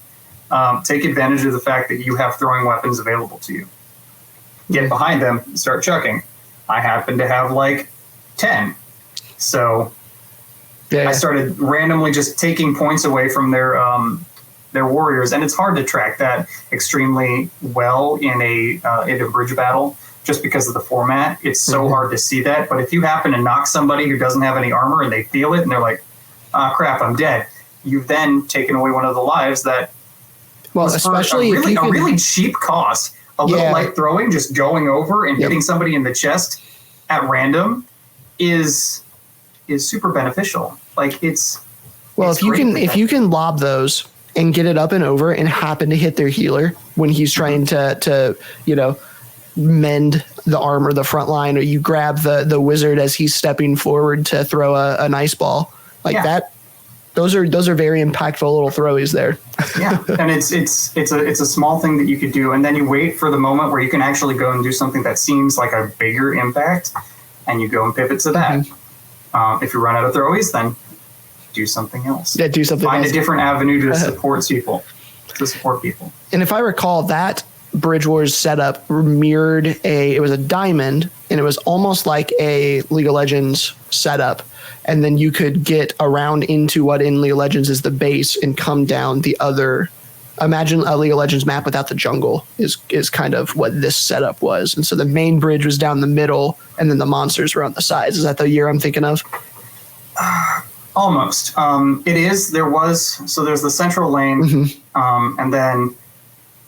take advantage of the fact that you have throwing weapons available to you. Get behind them and start chucking. I happen to have like 10. So I started randomly just taking points away from their warriors, and it's hard to track that extremely well in a bridge battle just because of the format. It's so hard to see that. But if you happen to knock somebody who doesn't have any armor and they feel it and they're like, crap, I'm dead, you've then taken away one of the lives that was especially for a really cheap cost. A little light throwing, just going over and hitting somebody in the chest at random is super beneficial. Like if you can lob those and get it up and over and happen to hit their healer when he's trying to mend the armor, the front line, or you grab the wizard as he's stepping forward to throw an ice ball like that. Those are very impactful little throwies there. Yeah, and it's a small thing that you could do, and then you wait for the moment where you can actually go and do something that seems like a bigger impact, and you go and pivot to that. If you run out of throwies, then do something else. Yeah, do something. Find a different avenue to support people. And if I recall, that Bridge Wars setup mirrored it was a diamond, and it was almost like a League of Legends setup. And then you could get around into what in League of Legends is the base and come down the other. Imagine a League of Legends map without the jungle is kind of what this setup was. And so the main bridge was down the middle, and then the monsters were on the sides. Is that the year I'm thinking of? Almost. It is. There's the central lane, and then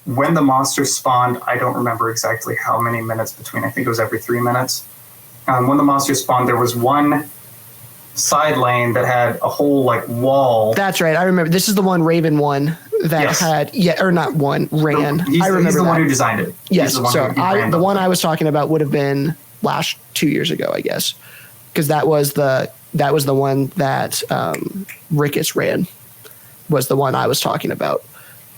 when the monsters spawned, I don't remember exactly how many minutes between. I think it was every 3 minutes. When the monsters spawned, there was one side lane that had a whole wall. That's right. I remember. This is the one Raven won that had not one ran. I remember he's the one who designed it. Yes. So the one I was talking about would have been last 2 years ago, I guess, because that was the one that Ricketts ran. Was the one I was talking about.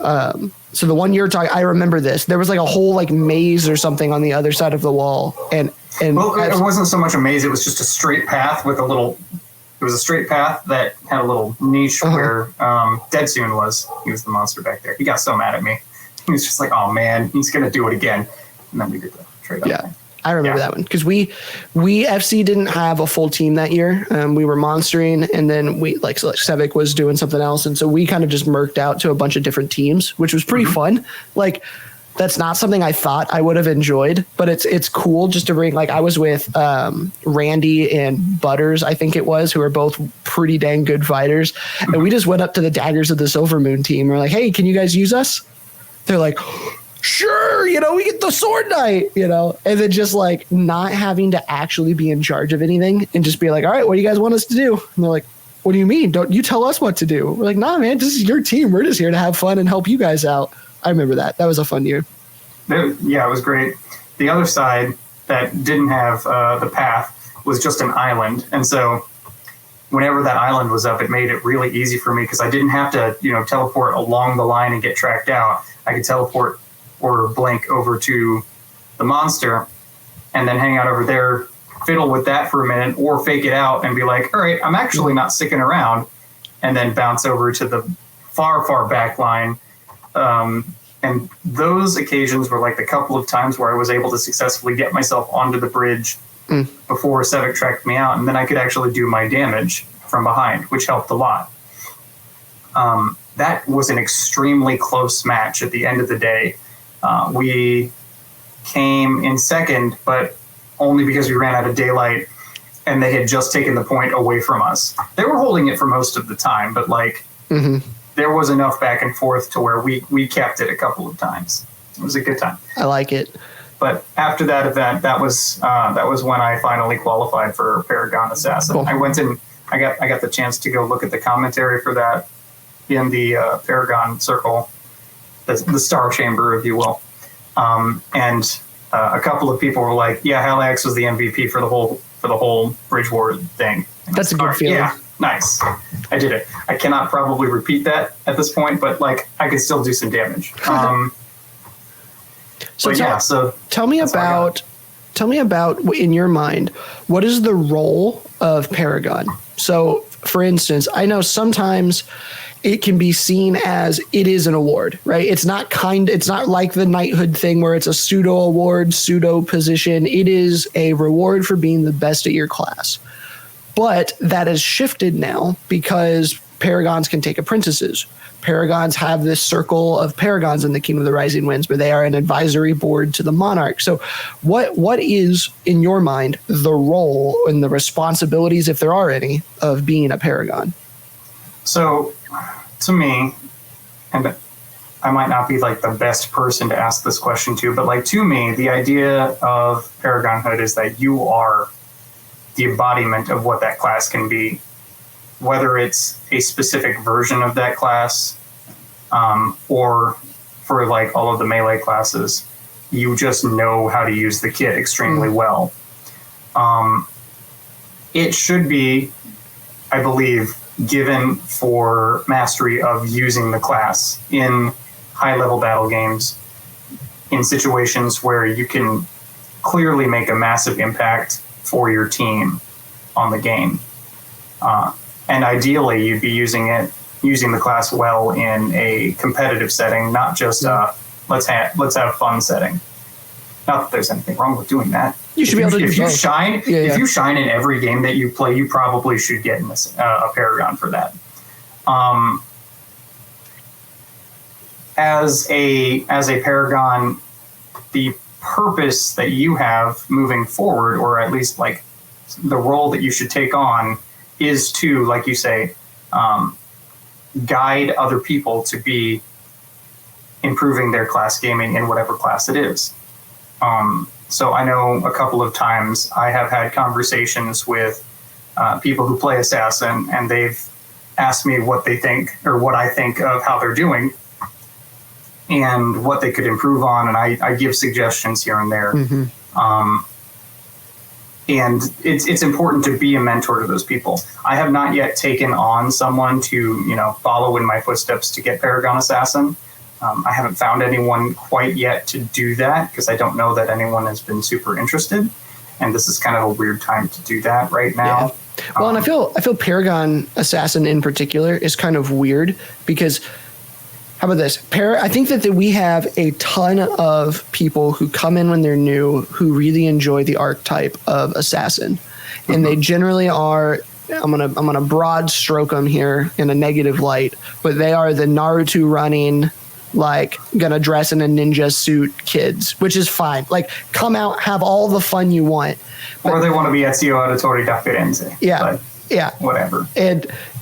So the one you're talking, I remember this. There was a whole maze or something on the other side of the wall, and well, it wasn't so much a maze. It was just a straight path with a little. It was a straight path that had a little niche where Dead Soon was. He was the monster back there. He got so mad at me. He was just like, "Oh man, he's gonna do it again." And then we did the trade up thing. I remember that one because we FC didn't have a full team that year. We were monstering, and then Sevic was doing something else, and so we kind of just merked out to a bunch of different teams, which was pretty fun. That's not something I thought I would have enjoyed, but it's cool just to bring. I was with Randy and Butters, I think it was, who are both pretty dang good fighters, and we just went up to the Daggers of the Silver Moon team. We're like, "Hey, can you guys use us?" They're like, "Sure, we get the sword knight, and then just not having to actually be in charge of anything and just be like, "All right, what do you guys want us to do?" And they're like, "What do you mean? Don't you tell us what to do?" We're like, "Nah, man, this is your team. We're just here to have fun and help you guys out." I remember that. That was a fun year. Yeah, it was great. The other side that didn't have the path was just an island. And so whenever that island was up, it made it really easy for me because I didn't have to, teleport along the line and get tracked out. I could teleport or blink over to the monster and then hang out over there, fiddle with that for a minute, or fake it out and be like, all right, I'm actually not sticking around. and then bounce over to the far back line. And those occasions were like the couple of times where I was able to successfully get myself onto the bridge before Sevek tracked me out, and then I could actually do my damage from behind, which helped a lot. That was an extremely close match at the end of the day. We came in second, but only because we ran out of daylight and they had just taken the point away from us. They were holding it for most of the time, but there was enough back and forth to where we kept it a couple of times. It was a good time. I like it. But after that event, that was when I finally qualified for Paragon Assassin. Cool. I went and I got the chance to go look at the commentary for that in the Paragon Circle, the Star Chamber, if you will. And a couple of people were like, "Yeah, Haliax was the MVP for the whole Bridge War thing." And that's a good feeling. Yeah, nice. I did it. I cannot probably repeat that at this point, but I could still do some damage. Tell me about in your mind, what is the role of Paragon? So, for instance, I know sometimes it can be seen as it is an award, right? It's not like the knighthood thing where it's a pseudo award, pseudo position. It is a reward for being the best at your class. But that has shifted now because Paragons can take apprentices. Paragons have this circle of Paragons in the Kingdom of the Rising Winds, where they are an advisory board to the monarch. So what is, in your mind, the role and the responsibilities, if there are any, of being a Paragon? So, to me, and I might not be the best person to ask this question to, but to me, the idea of Paragonhood is that you are the embodiment of what that class can be, whether it's a specific version of that class, or for all of the melee classes, you just know how to use the kit extremely well. It should be, I believe, given for mastery of using the class in high-level battle games, in situations where you can clearly make a massive impact for your team on the game. And ideally, you'd be using the class well in a competitive setting, not just let's have fun setting. Not that there's anything wrong with doing that. You should be able to do if you both. shine. Yeah. If you shine in every game that you play, you probably should get in a Paragon for that. As a Paragon, the purpose that you have moving forward, or at least the role that you should take on, is to, like you say, guide other people to be improving their class gaming in whatever class it is. So I know a couple of times I have had conversations with people who play Assassin, and they've asked me what they think or what I think of how they're doing and what they could improve on, and I give suggestions here and there. And it's important to be a mentor to those people. I have not yet taken on someone to follow in my footsteps to get Paragon Assassin. I haven't found anyone quite yet to do that because I don't know that anyone has been super interested, and this is kind of a weird time to do that right now. Yeah. Well, and I feel Paragon Assassin in particular is kind of weird because, how about this? I think that we have a ton of people who come in when they're new who really enjoy the archetype of Assassin, and they generally are. I'm gonna broad stroke them here in a negative light, but they are the Naruto running, gonna dress in a ninja suit kids, which is fine. Come out, have all the fun you want. Or they want to be Ezio Auditore da Firenze. Yeah. Whatever.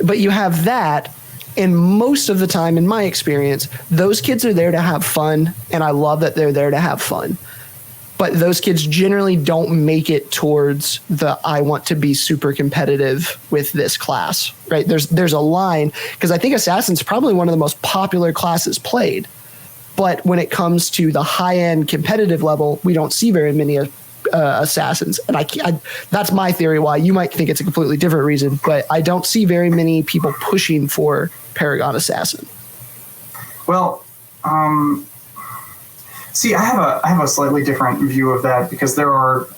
But you have that, and most of the time, in my experience, those kids are there to have fun, and I love that they're there to have fun. But those kids generally don't make it towards the I want to be super competitive with this class, right? There's a line, because I think Assassin's probably one of the most popular classes played. But when it comes to the high-end competitive level, we don't see very many Assassins. And I that's my theory why. You might think it's a completely different reason, but I don't see very many people pushing for Paragon Assassin. Well, see, I have a slightly different view of that because there are,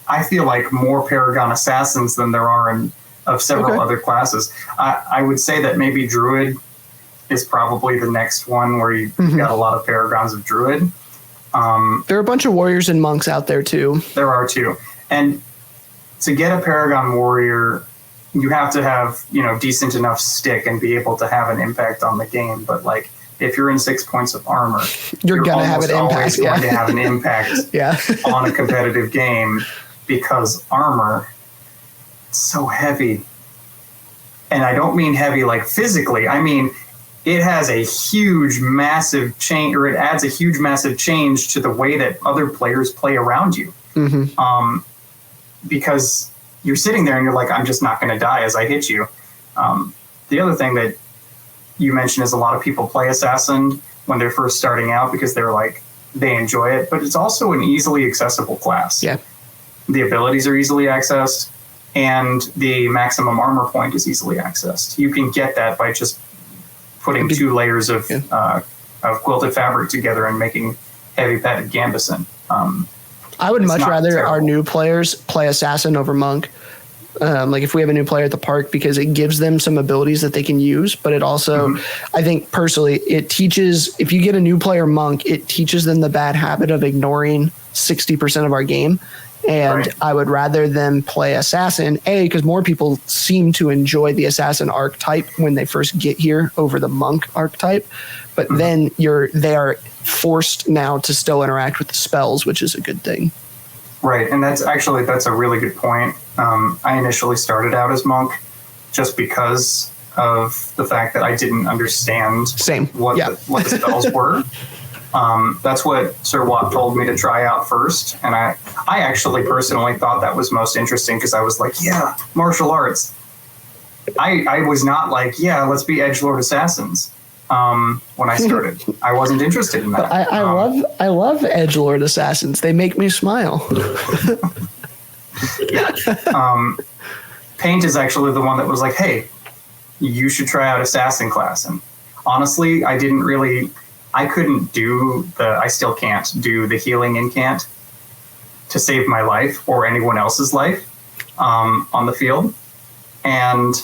I feel like, more Paragon Assassins than there are in of several other classes. I would say that maybe Druid is probably the next one where you've got a lot of paragons of Druid. There are a bunch of warriors and monks out there too. There are too. And to get a Paragon Warrior, you have to have, decent enough stick and be able to have an impact on the game. But like, if you're in 6 points of armor, you're going to have an impact. Going to have an impact on a competitive game, because armor is so heavy. And I don't mean heavy like physically. I mean, it has a huge, massive change, or it adds a huge, massive change to the way that other players play around you. Because you're sitting there and you're like, I'm just not going to die as I hit you. The other thing that you mentioned is a lot of people play Assassin when they're first starting out because they enjoy it, but it's also an easily accessible class. Yeah. The abilities are easily accessed, and the maximum armor point is easily accessed. You can get that by just putting 2 layers of quilted fabric together and making heavy padded gambeson. I would much rather our new players play Assassin over Monk. Like if we have a new player at the park, because it gives them some abilities that they can use, but it also, I think personally, it teaches, if you get a new player Monk, it teaches them the bad habit of ignoring 60% of our game. And I would rather them play Assassin, because more people seem to enjoy the Assassin archetype when they first get here over the Monk archetype. But then they are forced now to still interact with the spells, which is a good thing. Right, and that's a really good point. I initially started out as Monk just because of the fact that I didn't understand what the spells were. That's what Sir Watt told me to try out first, and I actually personally thought that was most interesting because I was like, yeah, martial arts. I was not like, yeah, let's be edgelord assassins. When I started, I wasn't interested in that. I love edgelord assassins. They make me smile. Paint is actually the one that was like, hey, you should try out assassin class. And honestly, I still can't do the healing incant to save my life or anyone else's life on the field. And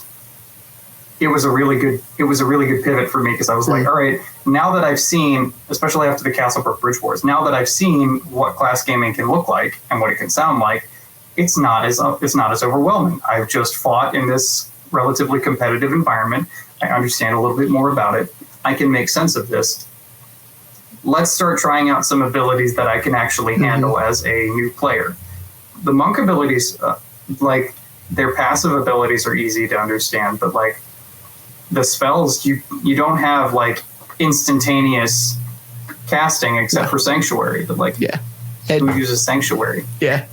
it was a really good pivot for me, because I was like, all right, now that I've seen, especially after the Castlebrook Bridge Wars, now that I've seen what class gaming can look like and what it can sound like, it's not as overwhelming. I've just fought in this relatively competitive environment. I understand a little bit more about it. I can make sense of this. Let's start trying out some abilities that I can actually handle as a new player. The monk abilities, their passive abilities are easy to understand, but the spells, you don't have instantaneous casting except for Sanctuary. But who uses Sanctuary? Yeah.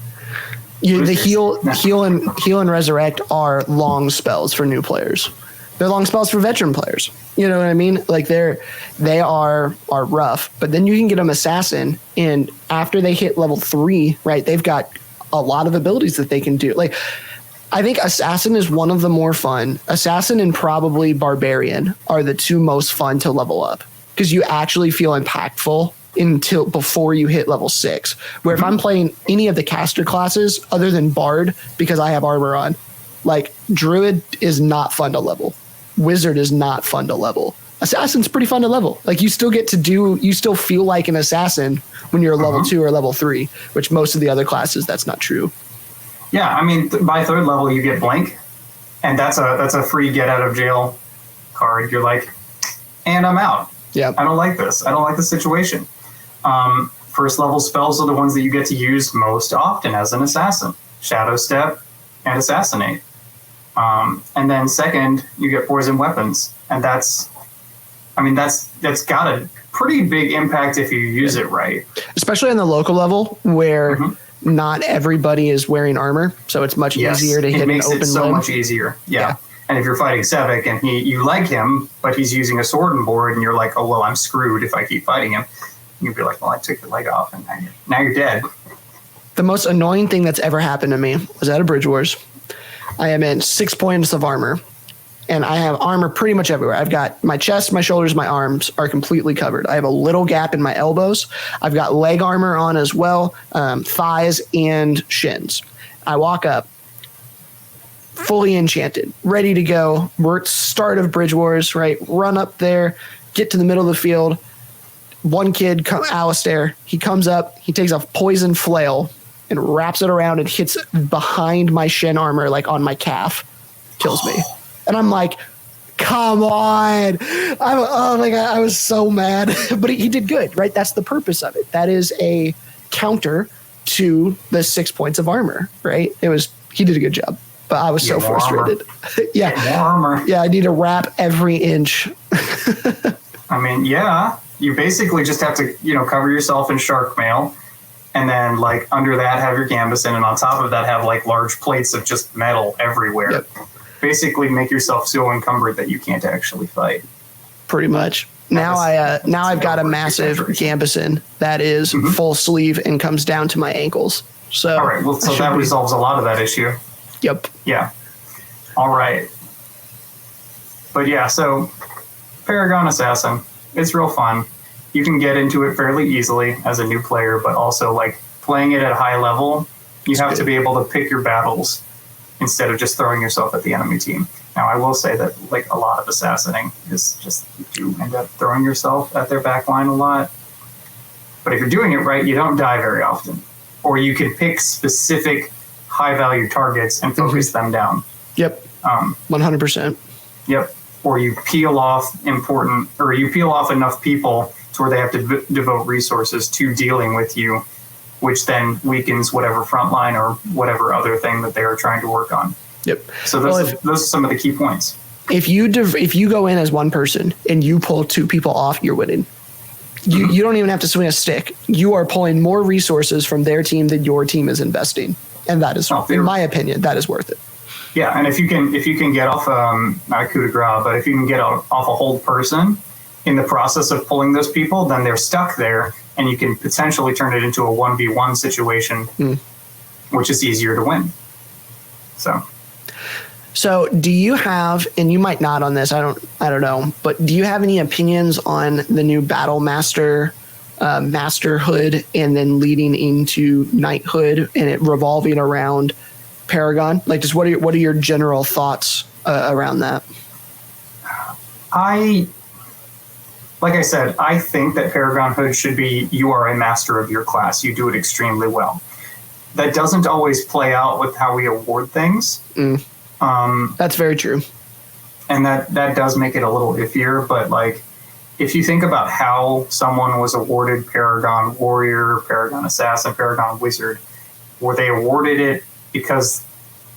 The heal and resurrect are long spells for new players. They're long spells for veteran players. You know what I mean? They are rough, but then you can get them assassin, and after they hit level 3, right, they've got a lot of abilities that they can do. I think Assassin is one of the more fun. Assassin and probably Barbarian are the 2 most fun to level up, because you actually feel impactful until before you hit level 6. Where if I'm playing any of the caster classes other than Bard, because I have armor on, Druid is not fun to level. Wizard is not fun to level. Assassin's pretty fun to level. You still feel like an assassin when you're level 2 or level 3, which most of the other classes, that's not true. Yeah, I mean, by 3rd level, you get Blank, and that's a free get out of jail card. You're like, and I'm out. Yeah, I don't like this. I don't like the situation. 1st level spells are the ones that you get to use most often as an assassin: Shadow Step and Assassinate. And then 2nd, you get Poison Weapons, and that's got a pretty big impact if you use it right. Especially on the local level, where not everybody is wearing armor, so it's much easier to hit an open limb. It makes it so much easier. Yeah. And if you're fighting Sevek and you like him, but he's using a sword and board, and you're like, oh, well, I'm screwed if I keep fighting him. You'd be like, well, I took your leg off, and now you're dead. The most annoying thing that's ever happened to me was at a Bridge Wars. I am in 6 points of armor, and I have armor pretty much everywhere. I've got my chest, my shoulders, my arms are completely covered. I have a little gap in my elbows. I've got leg armor on as well, thighs and shins. I walk up. fully enchanted, ready to go. We're at start of Bridge Wars, right? Run up there, get to the middle of the field. One kid, Alistair, he comes up, he takes a poison flail and wraps it around and hits behind my shin armor, like on my calf, kills me. And I'm like, come on. Oh my God, I was so mad. But he did good, right? That's the purpose of it. That is a counter to the 6 points of armor, right? He did a good job, but I was so frustrated. Yeah. More armor. Yeah, I need to wrap every inch. I mean, yeah, you basically just have to, cover yourself in shark mail, and then like under that have your gambeson, and on top of that have like large plates of just metal everywhere. Yep. Basically make yourself so encumbered that you can't actually fight. Pretty much. Now I've got a massive gambeson that is full sleeve and comes down to my ankles. So all right, well, so that resolves a lot of that issue. Yep. Yeah. All right. But yeah, so Paragon Assassin, it's real fun. You can get into it fairly easily as a new player, but also like playing it at a high level, you have to be able to pick your battles instead of just throwing yourself at the enemy team. Now, I will say that like a lot of assassinating is just you end up throwing yourself at their backline a lot. But if you're doing it right, you don't die very often. Or you can pick specific high-value targets and focus them down. Yep. 100%. Yep. Or you peel off enough people to where they have to devote resources to dealing with you, which then weakens whatever frontline or whatever other thing that they are trying to work on. Yep. So those are some of the key points. If you go in as one person and you pull two people off, you're winning. You don't even have to swing a stick. You are pulling more resources from their team than your team is investing, and that is, in my opinion, that is worth it. Yeah, and if you can get off not a coup de grace, but if you can get off a whole person in the process of pulling those people, then they're stuck there, and you can potentially turn it into a 1v1 situation, which is easier to win. So do you have, and you might not on this, I don't know, but do you have any opinions on the new Battle Master, Masterhood, and then leading into Knighthood, and it revolving around Paragon? Like, just what are your general thoughts around that? Like I said, I think that Paragon Hood should be, you are a master of your class. You do it extremely well. That doesn't always play out with how we award things. That's very true. And that does make it a little iffier, but like, if you think about how someone was awarded Paragon Warrior, Paragon Assassin, Paragon Wizard, were they awarded it because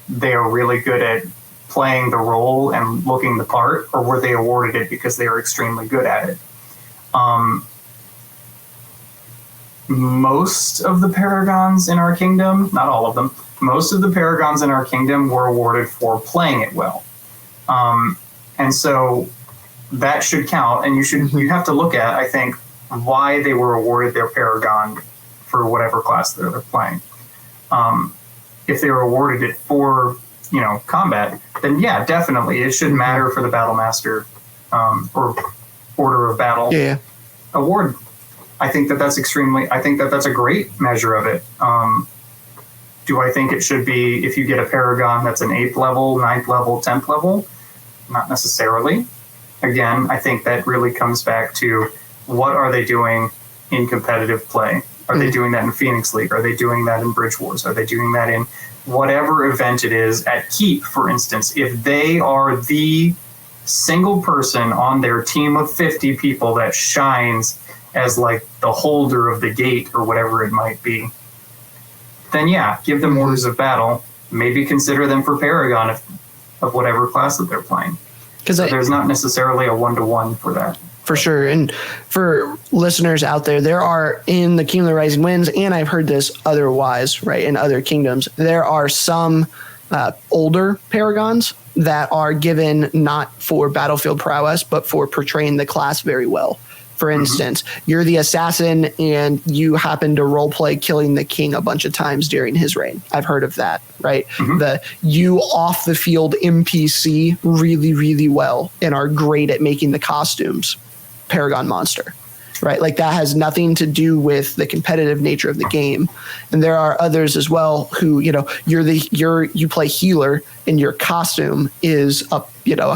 they are really good at playing the role and looking the part, or were they awarded it because they are extremely good at it? Most of the Paragons in our kingdom, not all of them, most of the Paragons in our kingdom were awarded for playing it well. And so that should count, and you have to look at, I think, why they were awarded their Paragon for whatever class they're playing. If they were awarded it for, combat, then yeah, definitely it should matter for the Battle Master or Order of Battle award. I think that's a great measure of it. Do I think it should be, if you get a Paragon that's an 8th level, 9th level, 10th level? Not necessarily. Again, I think that really comes back to what are they doing in competitive play? Are they doing that in Phoenix League? Are they doing that in Bridge Wars? Are they doing that in whatever event it is at Keep, for instance? If they are the single person on their team of 50 people that shines as like the holder of the gate or whatever it might be, then yeah, give them orders of battle. Maybe consider them for Paragon of whatever class that they're playing. Because there's not necessarily a 1-to-1 for that. For sure. And for listeners out there are in the Kingdom of the Rising Winds, and I've heard this otherwise, right, in other kingdoms, there are some older Paragons that are given not for battlefield prowess, but for portraying the class very well. For instance, you're the assassin and you happen to roleplay killing the king a bunch of times during his reign. I've heard of that, right? You off the field NPC really, really well and are great at making the costumes. Paragon monster. right? Like that has nothing to do with the competitive nature of the game. And there are others as well who, you know, you play healer and your costume is a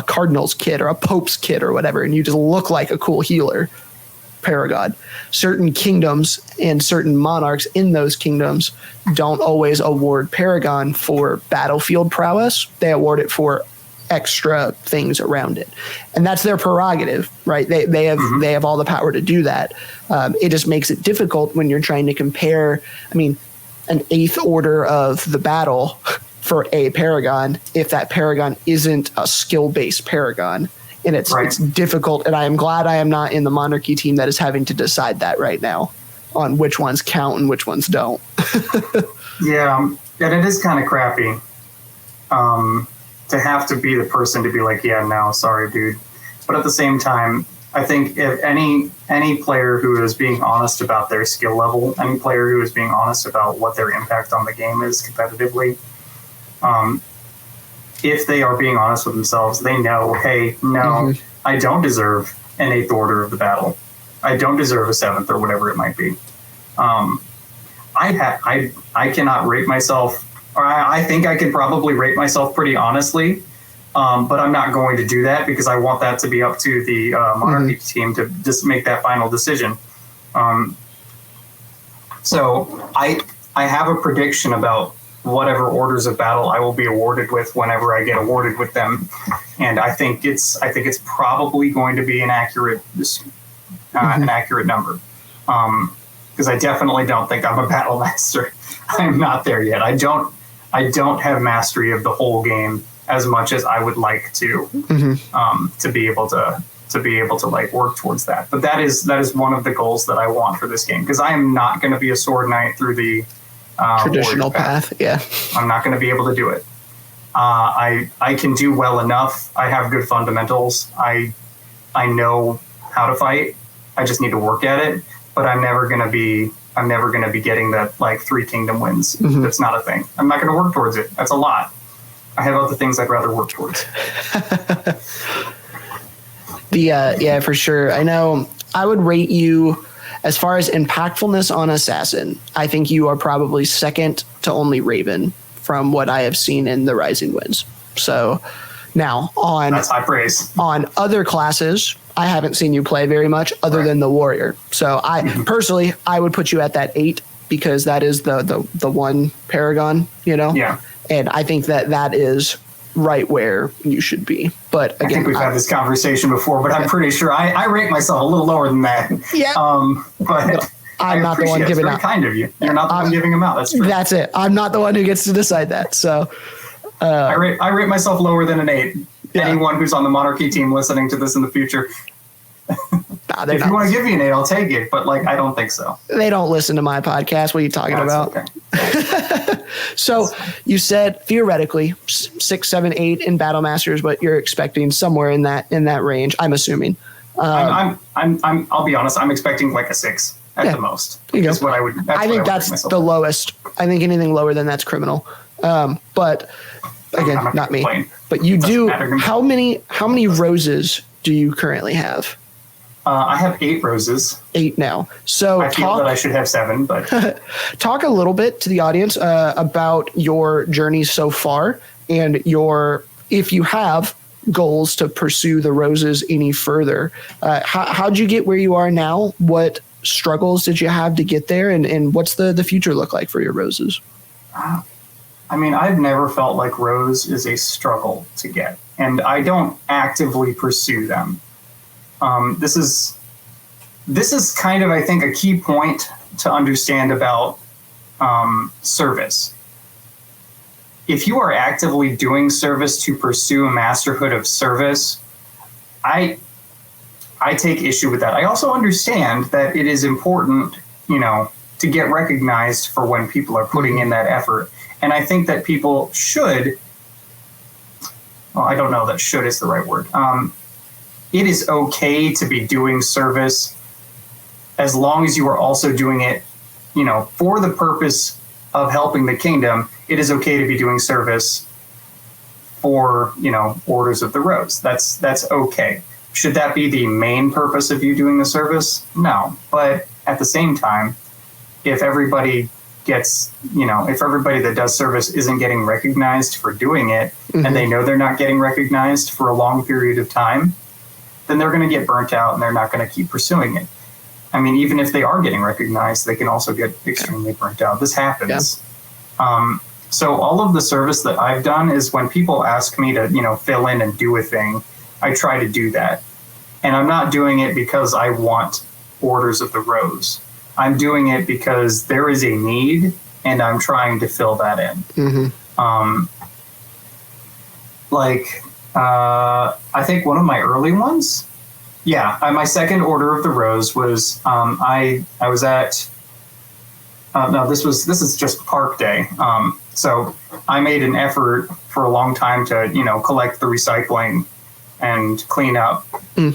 Cardinals kit or a Pope's kit or whatever, and you just look like a cool healer. Paragon. Certain kingdoms and certain monarchs in those kingdoms don't always award Paragon for battlefield prowess. They award it for extra things around it, and that's their prerogative, right? They have all the power to do that. It just makes it difficult when you're trying to compare. I mean, an 8th order of the battle for a Paragon, if that Paragon isn't a skill-based Paragon. And it's difficult, and I am glad I am not in the monarchy team that is having to decide that right now on which ones count and which ones don't. Yeah, and it is kind of crappy to have to be the person to be like, yeah, no, sorry, dude. But at the same time, I think if any player who is being honest about their skill level, any player who is being honest about what their impact on the game is competitively, if they are being honest with themselves, they know, hey, no, I don't deserve an 8th order of the battle. I don't deserve a 7th or whatever it might be. I cannot rate myself, or I think I can probably rate myself pretty honestly, but I'm not going to do that because I want that to be up to the monarchy team to just make that final decision. So I have a prediction about whatever orders of battle I will be awarded with whenever I get awarded with them, and I think it's probably going to be an accurate number, because I definitely don't think I'm a battle master. I'm not there yet. I don't have mastery of the whole game as much as I would like to be able to like work towards that. But that is one of the goals that I want for this game, because I am not going to be a sword knight through the traditional path. Yeah, I'm not going to be able to do it. I can do well enough. I have good fundamentals. I know how to fight. I just need to work at it. But I'm never going to be getting that like 3 kingdom wins. That's not a thing. I'm not going to work towards it. That's a lot. I have other things I'd rather work towards. Yeah, for sure. I know I would rate you, as far as impactfulness on Assassin, I think you are probably second to only Raven from what I have seen in the Rising Winds. So now that's high praise. On other classes, I haven't seen you play very much other than the Warrior. So I personally, I would put you at that 8 because that is the one Paragon, you know? Yeah. And I think that is right where you should be. But again, I think we've had this conversation before, but I'm pretty sure I rate myself a little lower than that. Yeah. But no, I'm not the one giving out. It's very kind of you. You're not the one giving them out. That's true. That's it. I'm not the one who gets to decide that. So I rate myself lower than an 8. Yeah. Anyone who's on the monarchy team listening to this in the future, if you want to give me an 8, I'll take it. But like, I don't think so. They don't listen to my podcast. What are you talking about? Okay. So you said theoretically 6, 7, 8 in Battle Masters, but you're expecting somewhere in that range. I'm assuming. I'll be honest. I'm expecting like a 6 at the most. Is what I would. I think that's the lowest. I think anything lower than that's criminal. But again, not me. But you do. How many roses do you currently have? I have 8 roses. 8 now. So I feel that I should have 7, but talk a little bit to the audience about your journey so far and if you have goals to pursue the roses any further. How'd you get where you are now? What struggles did you have to get there? And what's the future look like for your roses? I mean, I've never felt like rose is a struggle to get, and I don't actively pursue them. This is kind of, I think, a key point to understand about service. If you are actively doing service to pursue a masterhood of service, I take issue with that. I also understand that it is important, to get recognized for when people are putting in that effort. And I think that people should, well, I don't know that should is the right word. It is okay to be doing service as long as you are also doing it, for the purpose of helping the kingdom. It is okay to be doing service for, Orders of the Rose. That's okay. should that be the main purpose of you doing the service? No. But at the same time, if everybody if everybody that does service isn't getting recognized for doing it, and they know they're not getting recognized for a long period of time, then they're going to get burnt out and they're not going to keep pursuing it. I mean, even if they are getting recognized, they can also get extremely burnt out. This happens. Yeah. So all of the service that I've done is when people ask me to, fill in and do a thing, I try to do that. And I'm not doing it because I want Orders of the Rose. I'm doing it because there is a need, and I'm trying to fill that in. I think one of my early ones, my second Order of the Rose was I was at. This is just Park Day. So I made an effort for a long time to collect the recycling and clean up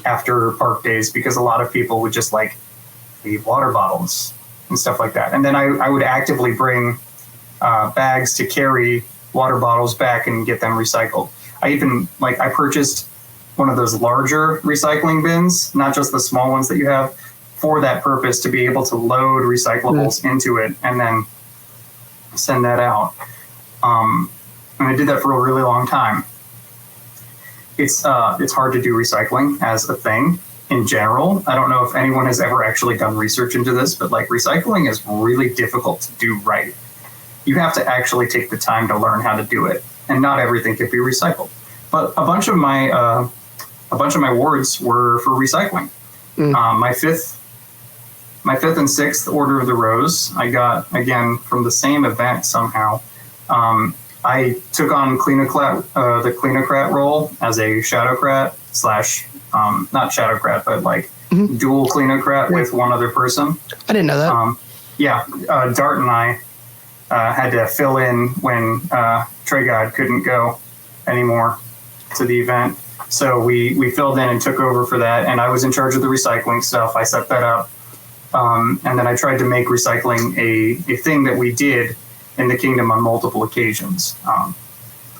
after Park Days, because a lot of people would just leave water bottles and stuff like that. And then I would actively bring bags to carry water bottles back and get them recycled. I even I purchased one of those larger recycling bins, not just the small ones that you have, for that purpose, to be able to load recyclables into it and then send that out. And I did that for a really long time. It's hard to do recycling as a thing in general. I don't know if anyone has ever actually done research into this, but recycling is really difficult to do right. You have to actually take the time to learn how to do it, and not everything can be recycled. But a bunch of my wards were for recycling. My fifth and sixth Order of the Rose, I got again from the same event somehow. I took on the Cleanocrat role as a Shadowcrat / not Shadowcrat, but dual Cleanocrat with one other person. I didn't know that. Dart and I had to fill in when Tragod couldn't go anymore to the event. So we filled in and took over for that, and I was in charge of the recycling stuff. I set that up. And then I tried to make recycling a thing that we did in the kingdom on multiple occasions.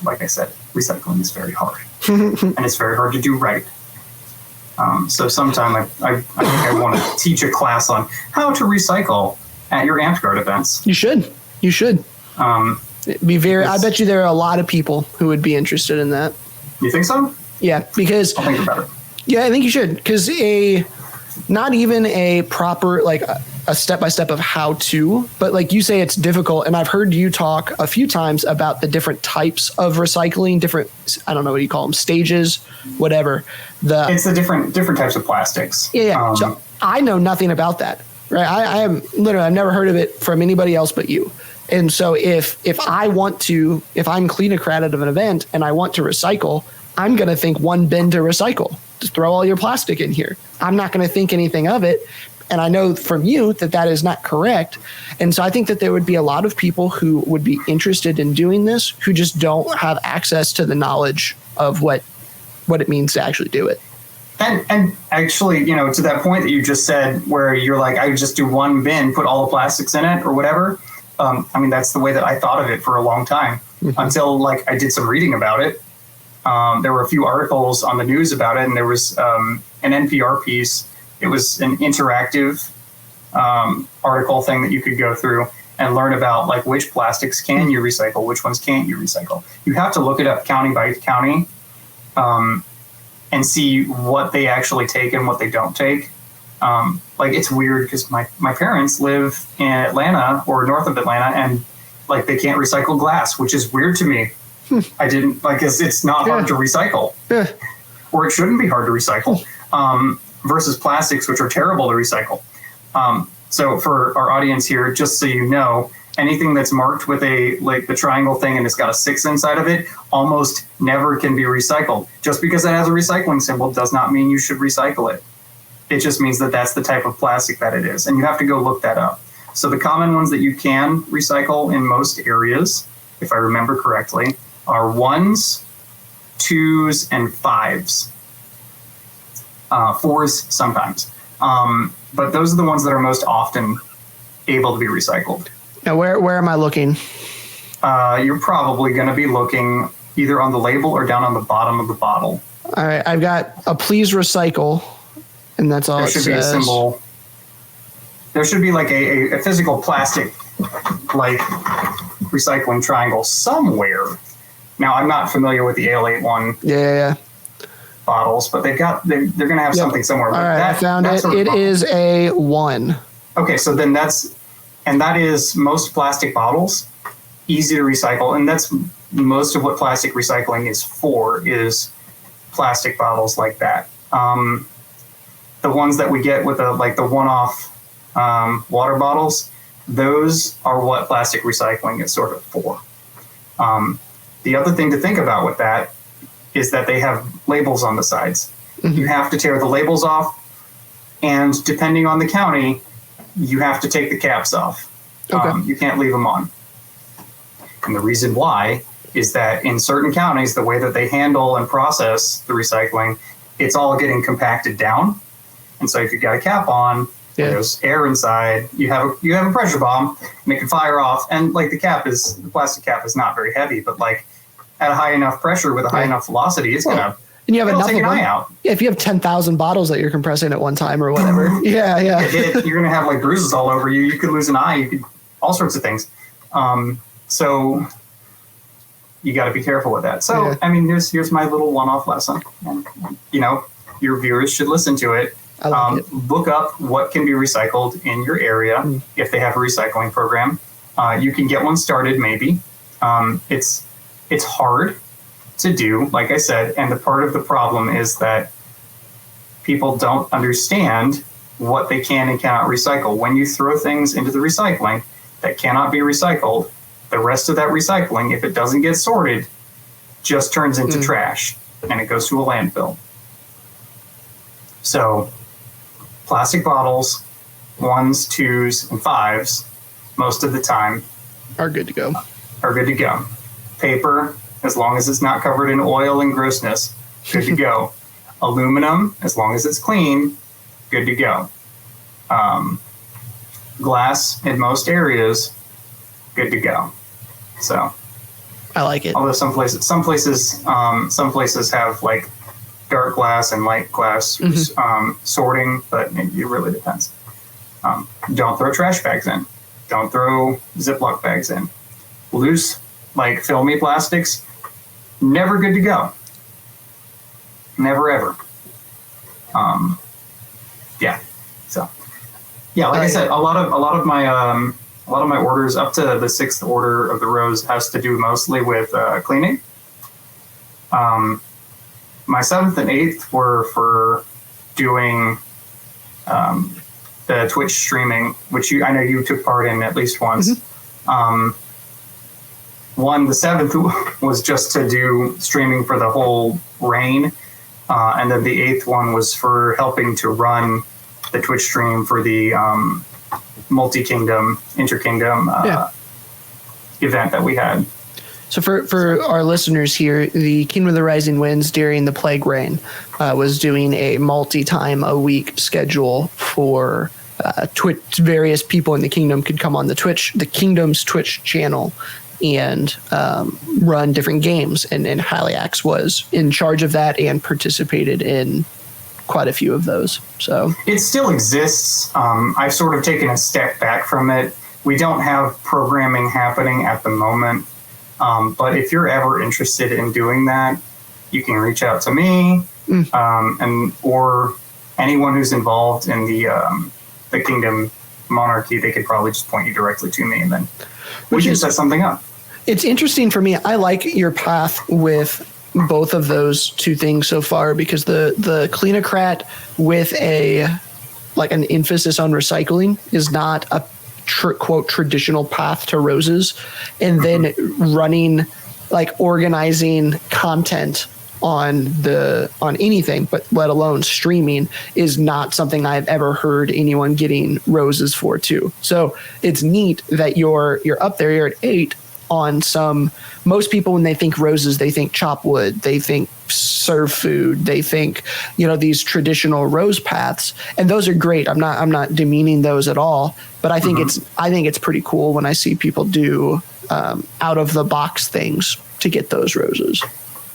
Like I said, recycling is very hard, and it's very hard to do right. So sometime I think I want to teach a class on how to recycle at your Amtgard events. You should. I bet you there are a lot of people who would be interested in that. You think so? Yeah, because I'll think about it. Yeah, I think you should, because not even a proper a step-by-step of how to, but you say it's difficult, and I've heard you talk a few times about the different types of recycling, different, I don't know what you call them, stages, whatever. It's the different types of plastics. Yeah. So I know nothing about that, right? I've never heard of it from anybody else but you. And so if I'm Cleanocrat at an event and I want to recycle, I'm going to think one bin to recycle. Just throw all your plastic in here. I'm not going to think anything of it. And I know from you that is not correct. And so I think that there would be a lot of people who would be interested in doing this who just don't have access to the knowledge of what it means to actually do it. And actually, to that point that you just said, where you're I would just do one bin, put all the plastics in it or whatever. That's the way that I thought of it for a long time, until I did some reading about it. There were a few articles on the news about it, and there was an NPR piece. It was an interactive article thing that you could go through and learn about which plastics can you recycle, which ones can't you recycle. You have to look it up county by county and see what they actually take and what they don't take. It's weird because my parents live in Atlanta or north of Atlanta, and they can't recycle glass, which is weird to me. I didn't because it's not hard to recycle, or it shouldn't be hard to recycle. Versus plastics, which are terrible to recycle. So for our audience here, just so you know, anything that's marked with the triangle thing and it's got a 6 inside of it almost never can be recycled. Just because it has a recycling symbol does not mean you should recycle it. It just means that that's the type of plastic that it is. And you have to go look that up. So the common ones that you can recycle in most areas, if I remember correctly, are 1s, 2s, and 5s. 4s sometimes. But those are the ones that are most often able to be recycled. Now, where am I looking? You're probably going to be looking either on the label or down on the bottom of the bottle. All right, I've got a please recycle, and that's all There it should says. be a symbol. There should be like a physical plastic, like recycling triangle somewhere. Now, I'm not familiar with the Ale-8-1 Yeah. bottles, but they're going to have something somewhere. All right, I found it. It is a 1. Okay, so then that is most plastic bottles, easy to recycle, and that's most of what plastic recycling is for, is plastic bottles like that. The ones that we get with the one-off water bottles, those are what plastic recycling is sort of for. The other thing to think about with that is that they have labels on the sides. Mm-hmm. You have to tear the labels off, and depending on the county, you have to take the caps off. Okay. You can't leave them on. And the reason why is that in certain counties, the way that they handle and process the recycling, it's all getting compacted down. And so if you've got a cap on, there's air inside, you have a pressure bomb, and it can fire off. And like the plastic cap is not very heavy, but like at a high enough pressure with a high enough velocity, it's gonna. And you have enough take an eye out. Yeah, if you have 10,000 bottles that you're compressing at one time or whatever. Yeah. You're gonna have like bruises all over you. You could lose an eye. You could all sorts of things. So you got to be careful with that. So I mean, here's my little one-off lesson. And, your viewers should listen to it. I like it. Look up what can be recycled in your area if they have a recycling program. You can get one started, maybe. It's hard to do, like I said, and the part of the problem is that people don't understand what they can and cannot recycle. When you throw things into the recycling that cannot be recycled, the rest of that recycling, if it doesn't get sorted, just turns into trash and it goes to a landfill. So plastic bottles, 1s, 2s, and 5s, most of the time are good to go. Paper, as long as it's not covered in oil and grossness, good to go. Aluminum, as long as it's clean, good to go. Glass in most areas, good to go. So I like it. Although some places have like dark glass and light glass sorting, but it really depends. Don't throw trash bags in. Don't throw Ziploc bags in. Loose, like filmy plastics, never good to go. Never ever. Like I said, a lot of my orders up to the 6th order of the rose has to do mostly with cleaning. My 7th and 8th were for doing the Twitch streaming, which I know you took part in at least once. The 7th was just to do streaming for the whole reign, and then the 8th one was for helping to run the Twitch stream for the multi-kingdom, inter-kingdom event that we had. So for our listeners here, the Kingdom of the Rising Winds during the Plague Reign was doing a multi-time a week schedule for Twitch. Various people in the kingdom could come on the kingdom's Twitch channel and run different games. And Haliax was in charge of that and participated in quite a few of those. So it still exists. I've sort of taken a step back from it. We don't have programming happening at the moment. But if you're ever interested in doing that, you can reach out to me or anyone who's involved in the kingdom monarchy. They could probably just point you directly to me, and then we can set something up. It's interesting for me. I like your path with both of those two things so far, because the cleanocrat with an emphasis on recycling is not a quote traditional path to roses, and then running organizing content on anything, but let alone streaming, is not something I've ever heard anyone getting roses for too. So it's neat that you're up there. You're at 8 on some. Most people, when they think roses, they think chop wood, they think serve food, they think these traditional rose paths, and those are great. I'm not demeaning those at all, but I think it's pretty cool when I see people do out of the box things to get those roses?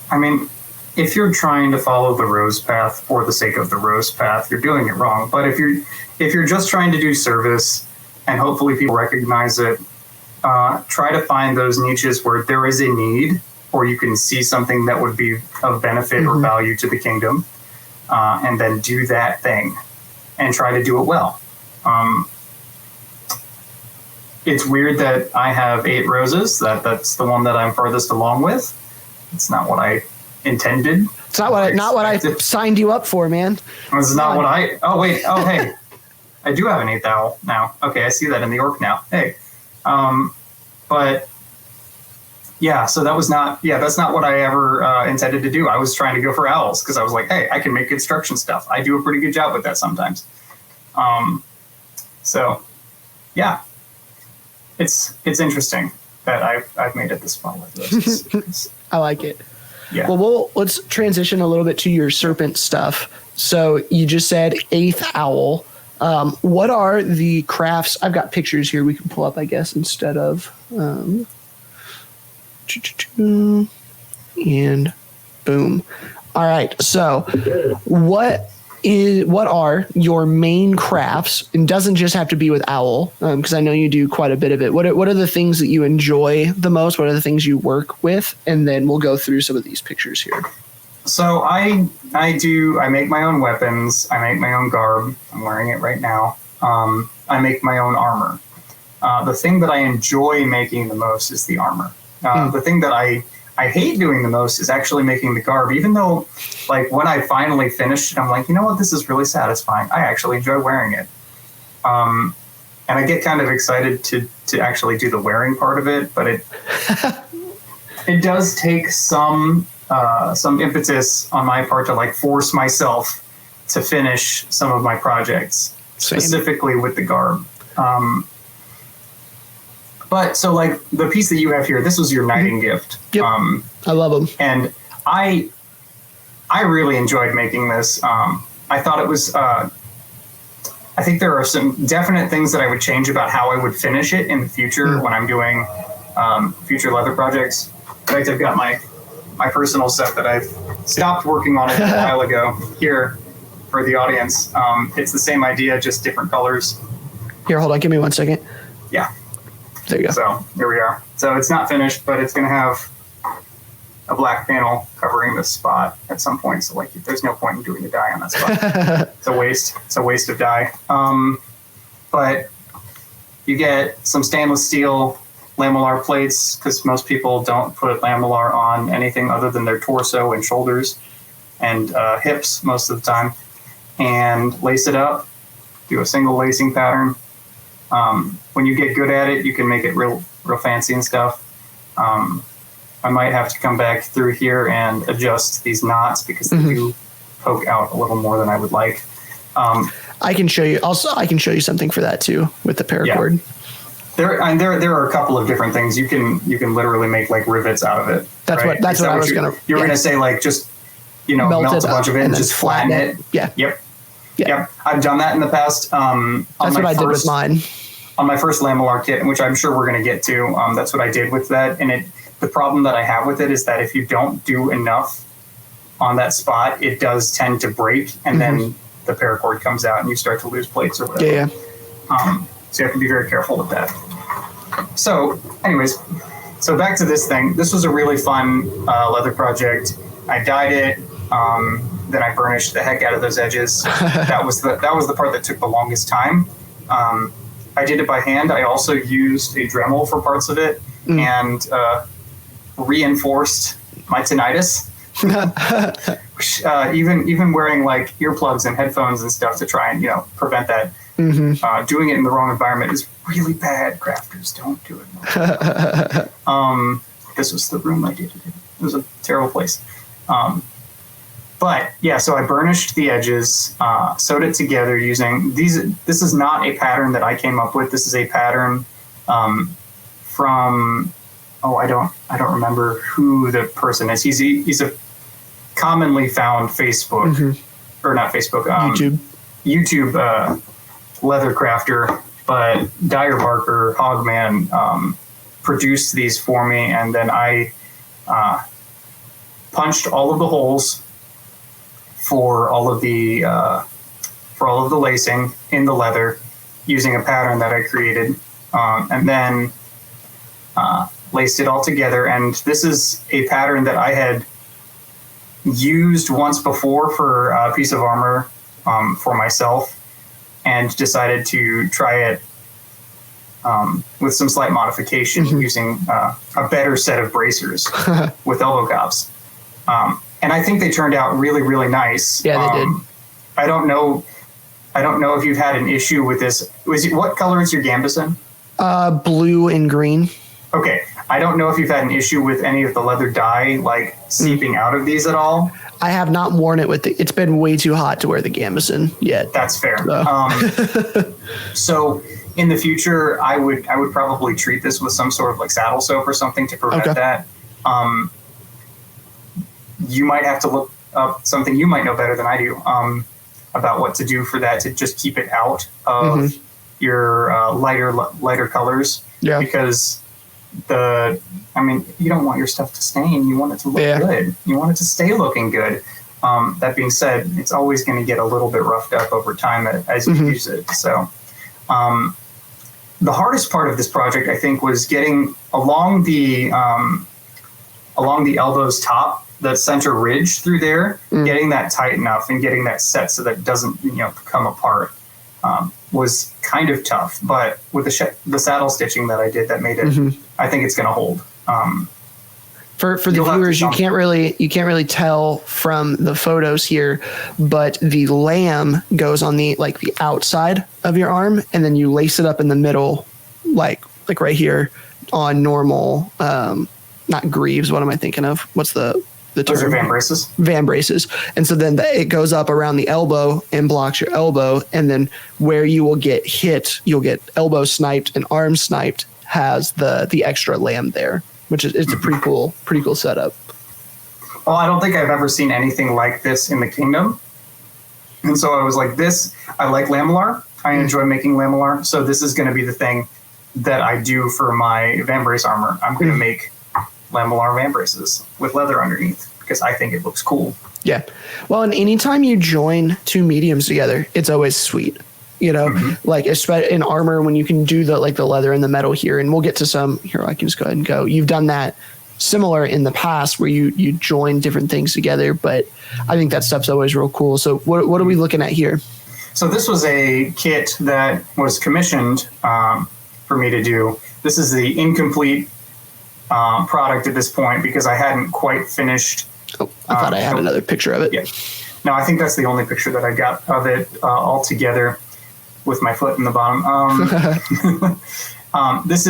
I mean, if you're trying to follow the rose path for the sake of the rose path, you're doing it wrong. But if you're just trying to do service and hopefully people recognize it, try to find those niches where there is a need or you can see something that would be of benefit or value to the kingdom, and then do that thing and try to do it well. It's weird that I have 8 roses. That's the one that I'm farthest along with. It's not what I intended. It's not what I signed you up for, man. This is not what I. Oh wait. Oh hey, I do have an 8th owl now. Okay, I see that in the orc now. Hey, but yeah. So that was not. Yeah, that's not what I ever intended to do. I was trying to go for owls because I was like, hey, I can make construction stuff. I do a pretty good job with that sometimes. So yeah, it's interesting that I've made it this far with this. I like it. Yeah. Well, let's transition a little bit to your serpent stuff. So you just said 8th owl. What are the crafts? I've got pictures here we can pull up, I guess, instead of and boom. All right. So what are your main crafts? It doesn't just have to be with owl, because I know you do quite a bit of it. What are the things that you enjoy the most? What are the things you work with? And then we'll go through some of these pictures here. So I make my own weapons. I make my own garb. I'm wearing it right now. I make my own armor. The thing that I enjoy making the most is the armor. The thing that I hate doing the most is actually making the garb, even though, like, when I finally finished it, I'm like, you know what, this is really satisfying. I actually enjoy wearing it. And I get kind of excited to actually do the wearing part of it, but it does take some impetus on my part to, like, force myself to finish some of my projects, specifically with the garb. But so, like, the piece that you have here, this was your knighting gift. Yep. I love them. And I really enjoyed making this. I thought it was, I think there are some definite things that I would change about how I would finish it in the future when I'm doing future leather projects. In fact, I've got my personal set that I've stopped working on it a while ago here for the audience. It's the same idea, just different colors. Here, hold on. Give me 1 second. Yeah. There you go. So here we are. So it's not finished, but it's going to have a black panel covering this spot at some point. So, like, there's no point in doing a dye on that spot. It's a waste. It's a waste of dye. But you get some stainless steel lamellar plates, because most people don't put lamellar on anything other than their torso and shoulders and hips most of the time, and lace it up, do a single lacing pattern. When you get good at it, you can make it real fancy and stuff. I might have to come back through here and adjust these knots because they do poke out a little more than I would like. I can show you. Also, I can show you something for that too with the paracord. Yeah. There are a couple of different things you can literally make, like, rivets out of it. That's right? what I was gonna. You were gonna say, like, just melt a bunch of it and just flatten it. Yeah. Yep. Yeah, I've done that in the past. That's what I did with mine. On my first lamellar kit, which I'm sure we're going to get to, that's what I did with that. And the problem that I have with it is that if you don't do enough on that spot, it does tend to break, and then the paracord comes out and you start to lose plates or whatever. Yeah. So you have to be very careful with that. So anyways, so back to this thing. This was a really fun leather project. I dyed it. Then I burnished the heck out of those edges. That was the part that took the longest time. I did it by hand. I also used a Dremel for parts of it and reinforced my tinnitus. Even wearing, like, earplugs and headphones and stuff to try and prevent that. Doing it in the wrong environment is really bad. Crafters, don't do it. This was the room I did it in. It was a terrible place. But yeah, so I burnished the edges, sewed it together using these. This is not a pattern that I came up with. This is a pattern from I don't remember who the person is. He's a commonly found Facebook or not Facebook YouTube leather crafter, but Dyer Barker Hogman produced these for me, and then I punched all of the holes for all of the lacing in the leather using a pattern that I created, and then laced it all together. And this is a pattern that I had used once before for a piece of armor for myself, and decided to try it with some slight modification using a better set of bracers with elbow cuffs. And I think they turned out really, really nice. Yeah, they did. I don't know if you've had an issue with this. What color is your gambeson? Blue and green. Okay. I don't know if you've had an issue with any of the leather dye like seeping out of these at all. I have not worn it it's been way too hot to wear the gambeson yet. That's fair. So. So in the future, I would probably treat this with some sort of like saddle soap or something to prevent that. You might have to look up something you might know better than I do about what to do for that to just keep it out of your lighter colors. Yeah. Because you don't want your stuff to stain. You want it to look good. You want it to stay looking good. That being said, it's always going to get a little bit roughed up over time as you use it. So the hardest part of this project, I think, was getting along the elbow's top, the center ridge through there, getting that tight enough and getting that set so that it doesn't come apart was kind of tough. But with the saddle stitching that I did, that made it. I think it's going to hold. For the viewers, you can't really tell from the photos here, but the lamb goes on the outside of your arm, and then you lace it up in the middle, like right here on normal. Not greaves. What am I thinking of? What's the term? Those are van braces. Van braces. And so then it goes up around the elbow and blocks your elbow, and then where you will get hit, you'll get elbow sniped and arm sniped, has the extra lamb there, which is it's a pretty cool setup. Well, I don't think I've ever seen anything like this in the kingdom. And so I was like, I like lamellar. I enjoy making lamellar. So this is going to be the thing that I do for my van brace armor. I'm going to make lamellar van braces with leather underneath because I think it looks cool. Yeah. Well, and anytime you join two mediums together, it's always sweet. Like especially in armor when you can do the leather and the metal here, and we'll get to some here. I can just go ahead and go. You've done that similar in the past where you join different things together, but I think that stuff's always real cool. So what are we looking at here? So this was a kit that was commissioned for me to do. This is the incomplete product at this point because I hadn't quite finished. Oh, I thought I had another picture of it. Yeah. No, I think that's the only picture that I got of it all together with my foot in the bottom. This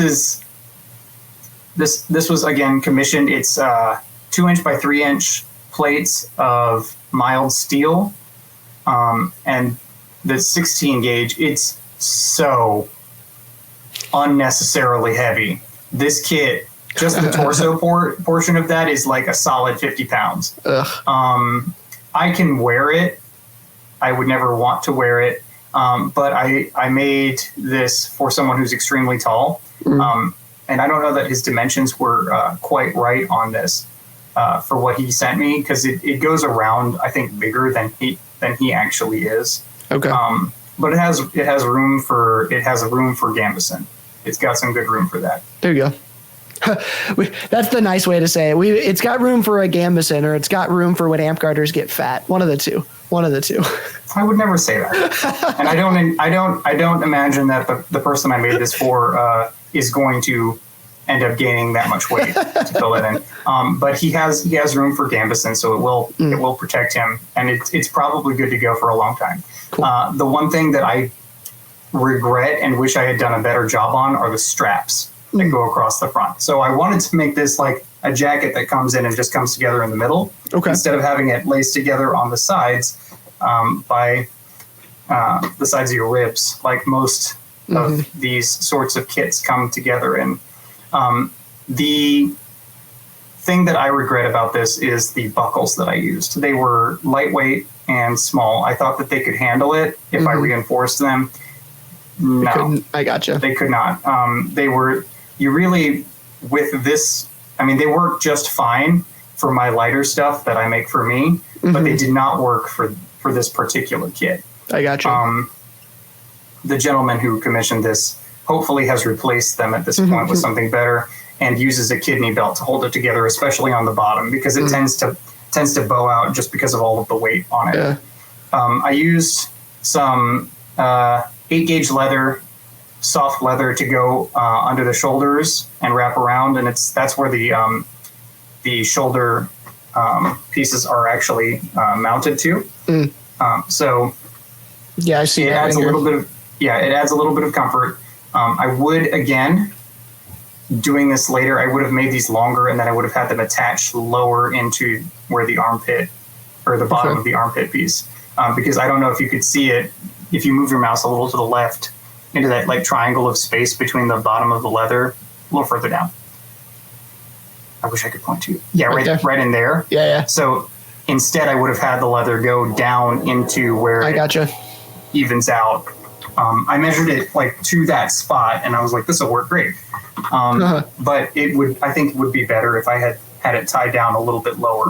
was again commissioned. It's 2-inch by 3-inch plates of mild steel, and the 16 gauge. It's so unnecessarily heavy. This kit, just the torso portion of that is like a solid 50 pounds. I can wear it. I would never want to wear it. But I made this for someone who's extremely tall. And I don't know that his dimensions were quite right on this for what he sent me, because it goes around, I think, bigger than he actually is. Okay. But it has room for gambeson. It's got some good room for that. There you go. That's the nice way to say it. It's got room for a gambeson, or it's got room for when Amtgarders get fat. One of the two. I would never say that, and I don't imagine that the person I made this for is going to end up gaining that much weight to fill it in. But he has room for gambeson, so it will protect him, and it's probably good to go for a long time. Cool. The one thing that I regret and wish I had done a better job on are the straps that go across the front. So I wanted to make this like a jacket that comes in and just comes together in the middle, instead of having it laced together on the sides by the sides of your ribs, like most of these sorts of kits come together. And the thing that I regret about this is the buckles that I used. They were lightweight and small. I thought that they could handle it if I reinforced them. No, I gotcha. They could not. You really, with this I mean, they work just fine for my lighter stuff that I make for me, but they did not work for this particular kit. I gotcha. The gentleman who commissioned this hopefully has replaced them at this point with something better, and uses a kidney belt to hold it together, especially on the bottom, because it tends to bow out just because of all of the weight on it. Yeah. I used some 8-gauge leather, soft leather, to go under the shoulders and wrap around, and that's where the shoulder pieces are actually mounted to. So yeah, I see. It adds a little bit of comfort. I would, again, doing this later, I would have made these longer, and then I would have had them attached lower into where the armpit, or the bottom of the armpit piece, because I don't know if you could see it if you move your mouse a little to the left into that like triangle of space between the bottom of the leather, a little further down. I wish I could point to. Yeah, right in there. Yeah. So instead, I would have had the leather go down into where I gotcha. It evens out. I measured it like to that spot, and I was like, "This will work great." But I think it would be better if I had it tied down a little bit lower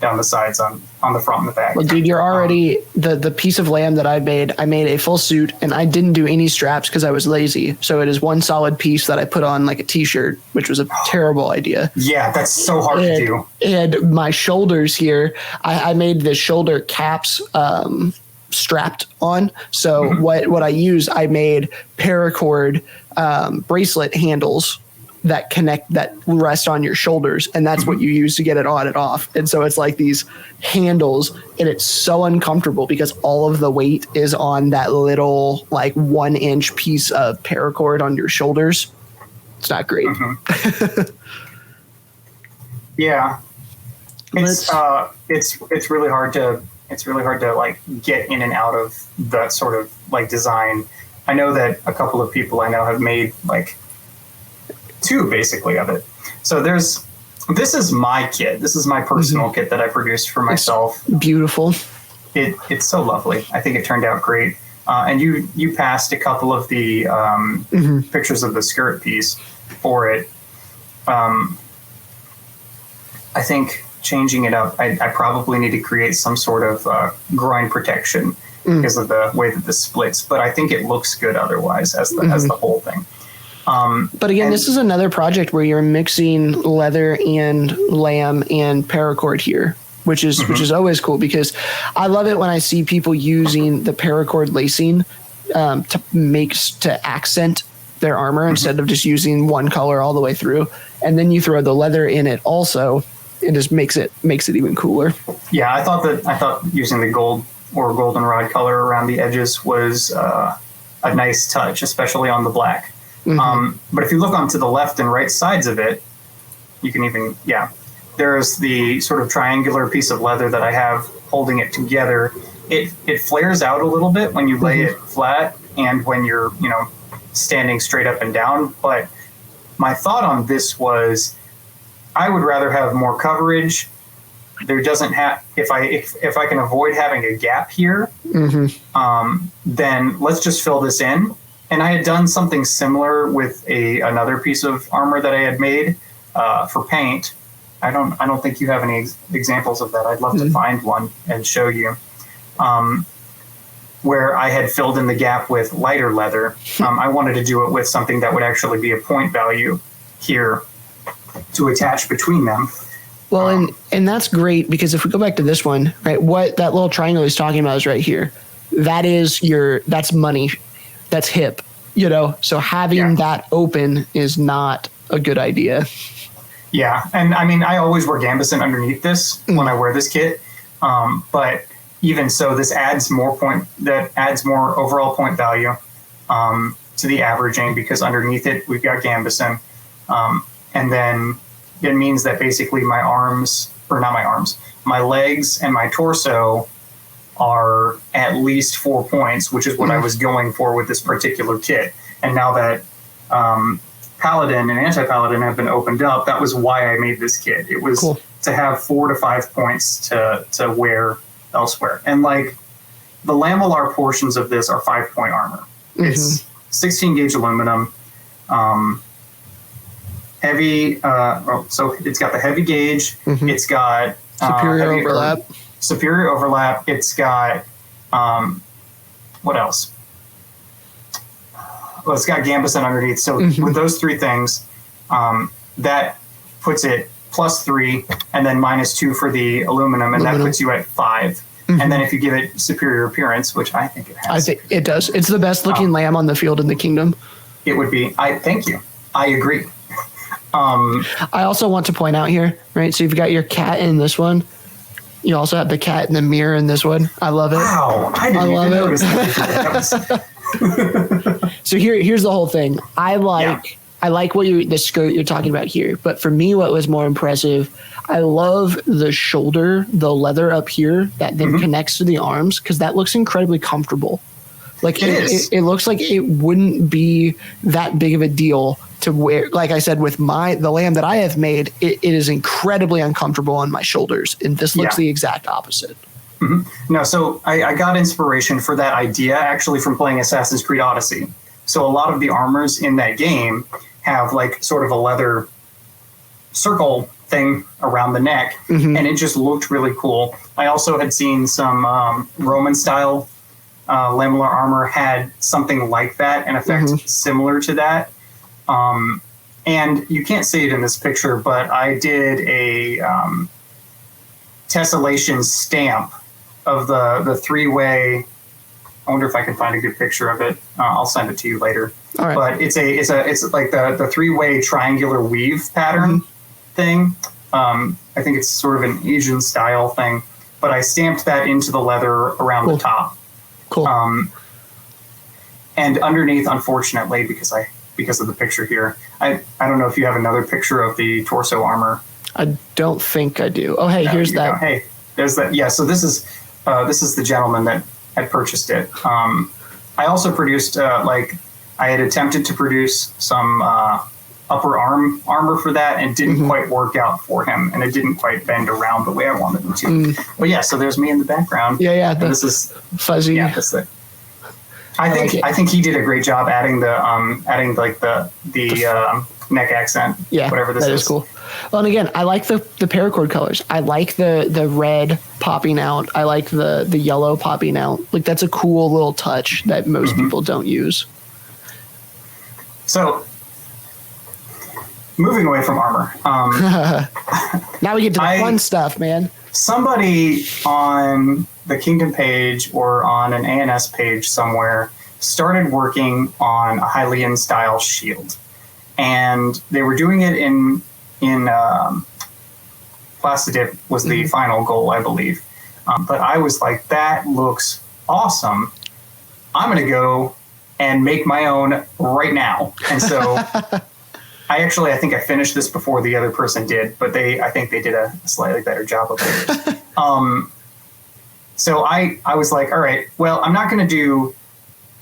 down the sides on the front and the back. Well, dude, you're already the piece of lamb that I made a full suit, and I didn't do any straps because I was lazy. So it is one solid piece that I put on like a t-shirt, which was a terrible idea. Yeah, that's so hard to do. And my shoulders here, I made the shoulder caps strapped on. So what I used, I made paracord bracelet handles that rest on your shoulders, and that's what you use to get it on and off. And so it's like these handles, and it's so uncomfortable because all of the weight is on that little like 1-inch piece of paracord on your shoulders. It's not great. Yeah, it's really hard to like get in and out of that sort of like design. I know that a couple of people I know have made like 2 basically of it. So this is my kit. This is my personal kit that I produced for myself. It's beautiful. It's so lovely. I think it turned out great. And you passed a couple of the pictures of the skirt piece for it. I think changing it up, I probably need to create some sort of groin protection because of the way that this splits. But I think it looks good otherwise as the whole thing. But again, this is another project where you're mixing leather and lamb and paracord here, which is always cool, because I love it when I see people using the paracord lacing to accent their armor instead of just using one color all the way through. And then you throw the leather in it also, it just makes it even cooler. Yeah, I thought using the gold or goldenrod color around the edges was a nice touch, especially on the black. But if you look onto the left and right sides of it, you can even, there's the sort of triangular piece of leather that I have holding it together. It flares out a little bit when you lay it flat and when you're, standing straight up and down. But my thought on this was I would rather have more coverage. There doesn't have, if I can avoid having a gap here, then let's just fill this in. And I had done something similar with another piece of armor that I had made for paint. I don't think you have any examples of that. I'd love to find one and show you. Where I had filled in the gap with lighter leather. I wanted to do it with something that would actually be a point value here to attach between them. Well, and that's great, because if we go back to this one, right, what that little triangle he's talking about is right here. That's money. That's hip, so having that open is not a good idea. Yeah. And I mean, I always wear gambeson underneath this when I wear this kit. But even so, this adds more overall point value to the averaging, because underneath it, we've got gambeson. And then it means that basically my legs and my torso are at least 4 points, which is what I was going for with this particular kit. And now that Paladin and Anti-Paladin have been opened up, that was why I made this kit. It was to have 4 to 5 points to wear elsewhere. And like the lamellar portions of this are 5-point armor. It's 16 gauge aluminum. heavy. So it's got the heavy gauge. Mm-hmm. It's got superior overlap. Superior overlap. It's got what else? Well, it's got Gambison underneath. So with those three things, that puts it +3, and then -2 for the aluminum, and that puts you at 5. And then if you give it superior appearance, which I think it has, I think it does. It's the best looking lamb on the field in the kingdom. It would be. Thank you. I agree. I also want to point out here, right? So you've got your cat in this one. You also have the cat in the mirror in this one. I love it. Wow, I didn't even notice that. So here's the whole thing. I like what the skirt you're talking about here, but for me, what was more impressive, I love the shoulder, the leather up here that then connects to the arms, because that looks incredibly comfortable. Like it looks like it wouldn't be that big of a deal to wear. Like I said, with the lamb that I have made, it is incredibly uncomfortable on my shoulders, and this looks the exact opposite. No, so I got inspiration for that idea actually from playing Assassin's Creed Odyssey. So a lot of the armors in that game have like sort of a leather circle thing around the neck, and it just looked really cool. I also had seen some Roman style lamellar armor had something like that, an effect similar to that. And you can't see it in this picture, but I did a tessellation stamp of the three-way. I wonder if I can find a good picture of it. I'll send it to you later. All right. But it's like the three-way triangular weave pattern thing. I think it's sort of an Asian style thing, but I stamped that into the leather around the top. Cool. And underneath, unfortunately, because of the picture here, I don't know if you have another picture of the torso armor. I don't think I do. Oh, hey, here's that. Hey, there's that. Yeah. So this is the gentleman that had purchased it. I also produced I had attempted to produce some upper arm armor for that, and it didn't quite work out for him, and it didn't quite bend around the way I wanted it to. But yeah, so there's me in the background. Yeah. This is fuzzy. Yeah, that's it. I think he did a great job adding the neck accent. Yeah, whatever this is. That is cool. Well, and again, I like the paracord colors. I like the red popping out. I like the yellow popping out. Like, that's a cool little touch that most people don't use. So, moving away from armor. Now we get to the fun stuff, man. Somebody on the Kingdom page or on an ANS page somewhere started working on a Hylian style shield, and they were doing it in Plastidip was the final goal, I believe. But I was like, that looks awesome. I'm going to go and make my own right now. And so I think I finished this before the other person did, but I think they did a slightly better job of it. So I was like, all right, well, I'm not going to do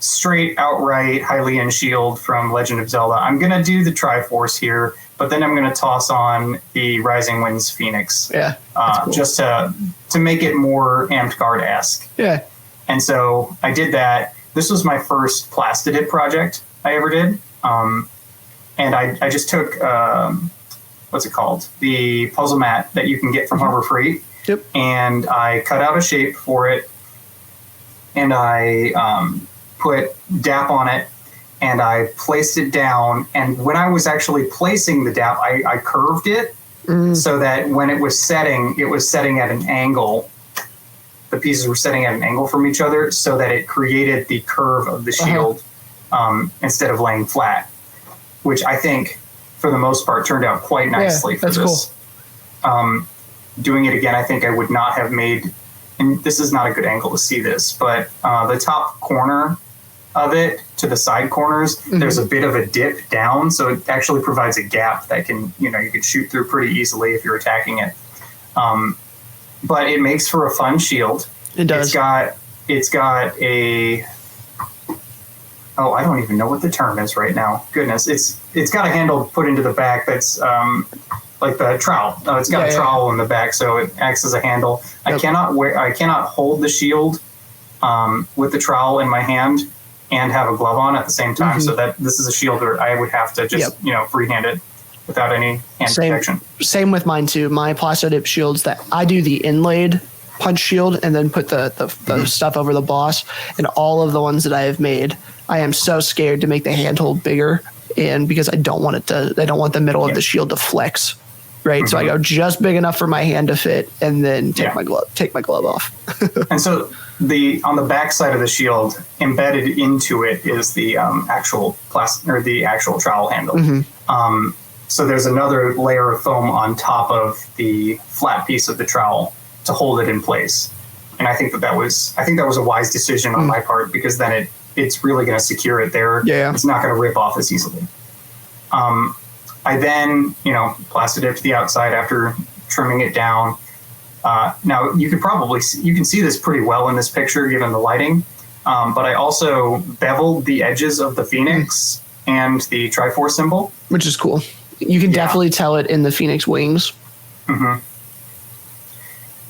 straight outright Hylian shield from Legend of Zelda. I'm going to do the Triforce here, but then I'm going to toss on the Rising Winds Phoenix. Yeah. Cool. Just to make it more Amtgard-esque. Yeah. And so I did that. This was my first Plastidip project I ever did. And I just took, what's it called? The puzzle mat that you can get from Harbor Freight. Yep. And I cut out a shape for it, and I put DAP on it, and I placed it down. And when I was actually placing the DAP, I curved it so that when it was setting at an angle. The pieces were setting at an angle from each other so that it created the curve of the shield instead of laying flat, which I think, for the most part, turned out quite nicely for this. Cool. Doing it again, I think I would not have made, and this is not a good angle to see this, but the top corner of it to the side corners, there's a bit of a dip down, so it actually provides a gap that you could shoot through pretty easily if you're attacking it. But it makes for a fun shield. It does. It's got a, I don't even know what the term is right now. Goodness, it's got a handle put into the back that's like the trowel. It's got a trowel in the back, so it acts as a handle. Yep. I cannot hold the shield with the trowel in my hand and have a glove on at the same time. So that this is a shield where I would have to just freehand it. without any hand protection. Same with mine too. My plastidip shields that I do the inlaid punch shield and then put the stuff over the boss, and all of the ones that I have made, I am so scared to make the handhold bigger, and because I don't want the middle of the shield to flex, right? So I go just big enough for my hand to fit, and then take my glove off. And so on the back side of the shield, embedded into it is the actual trowel handle. So there's another layer of foam on top of the flat piece of the trowel to hold it in place. And I think that was a wise decision on my part, because then it's really going to secure it there. Yeah. It's not going to rip off as easily. I then, plastidipped the outside after trimming it down. Now you can see this pretty well in this picture given the lighting. But I also beveled the edges of the Phoenix and the Triforce symbol, which is cool. You can definitely tell it in the Phoenix wings. Mm-hmm.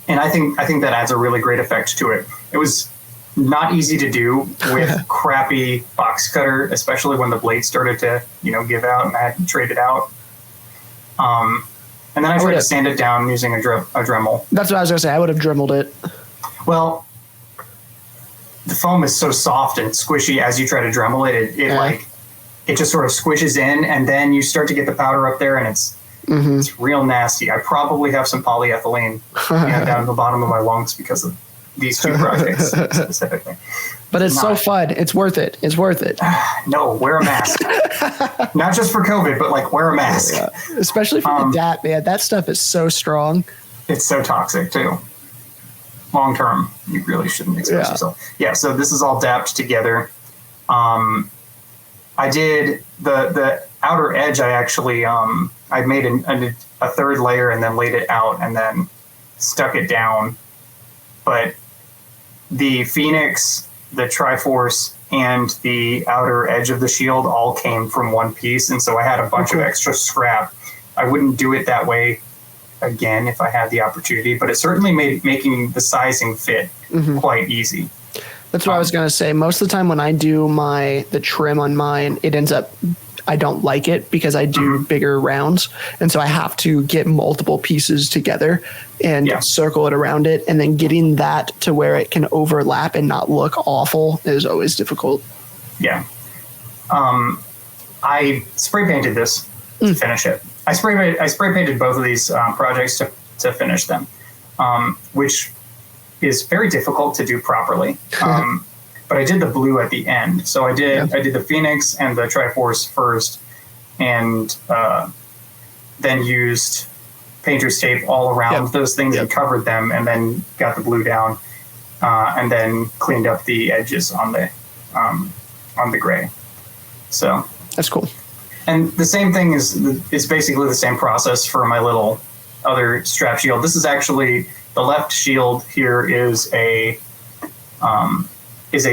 And I think that adds a really great effect to it. It was not easy to do with crappy box cutter, especially when the blade started to, give out, and I had to trade it out. And then I tried to sand it down using a Dremel. That's what I was going to say. I would have Dremeled it. Well, the foam is so soft and squishy as you try to Dremel it. It just sort of squishes in, and then you start to get the powder up there, and it's real nasty. I probably have some polyethylene down the bottom of my lungs because of these two projects specifically. But it's so fun. It's worth it. It's worth it. No, wear a mask. Not just for COVID, but wear a mask. Yeah. Especially for the DAT, man. That stuff is so strong. It's so toxic too. Long term, you really shouldn't expose yourself. Yeah, so this is all dapped together. I did the outer edge. I actually I made a third layer and then laid it out and then stuck it down. But the Phoenix, the Triforce, and the outer edge of the shield all came from one piece, and so I had a bunch of extra scrap. I wouldn't do it that way again if I had the opportunity, but it certainly made making the sizing fit quite easy. That's what I was going to say. Most of the time when I do the trim on mine, it ends up, I don't like it because I do bigger rounds. And so I have to get multiple pieces together and circle it around it. And then getting that to where it can overlap and not look awful is always difficult. Yeah. I spray painted this to finish it. I spray painted both of these projects to finish them, which is very difficult to do properly. But I did the blue at the end. So I did the Phoenix and the Triforce first, and then used painter's tape all around those things and covered them, and then got the blue down, and then cleaned up the edges on the gray. So that's cool. And the same thing is basically the same process for my little other strap shield. This is actually the left shield here is a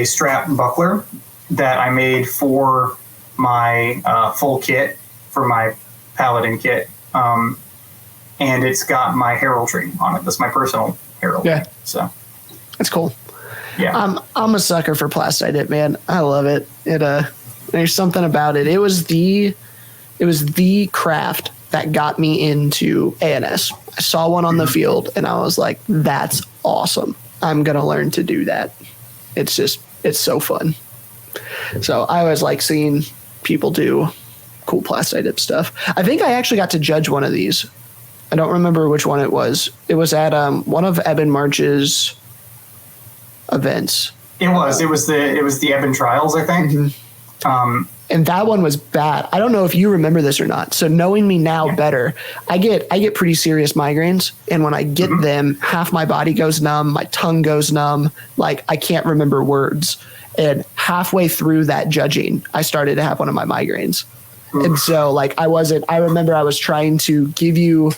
strap buckler that I made for my full kit, for my paladin kit, and it's got my heraldry on it. That's my personal heraldry. Yeah, so that's cool. Yeah, I'm a sucker for plastidip, man. I love it. There's something about it. It was the craft that got me into ANS. I saw one on the field and I was like, that's awesome. I'm going to learn to do that. It's so fun. So I always like seeing people do cool plastidip stuff. I think I actually got to judge one of these. I don't remember which one it was. It was at one of Eben March's events. It was the Eben Trials, I think. And that one was bad. I don't know if you remember this or not. So knowing me now better, I get pretty serious migraines. And when I get them, half my body goes numb, my tongue goes numb, like I can't remember words. And halfway through that judging, I started to have one of my migraines. And so I remember I was trying to give you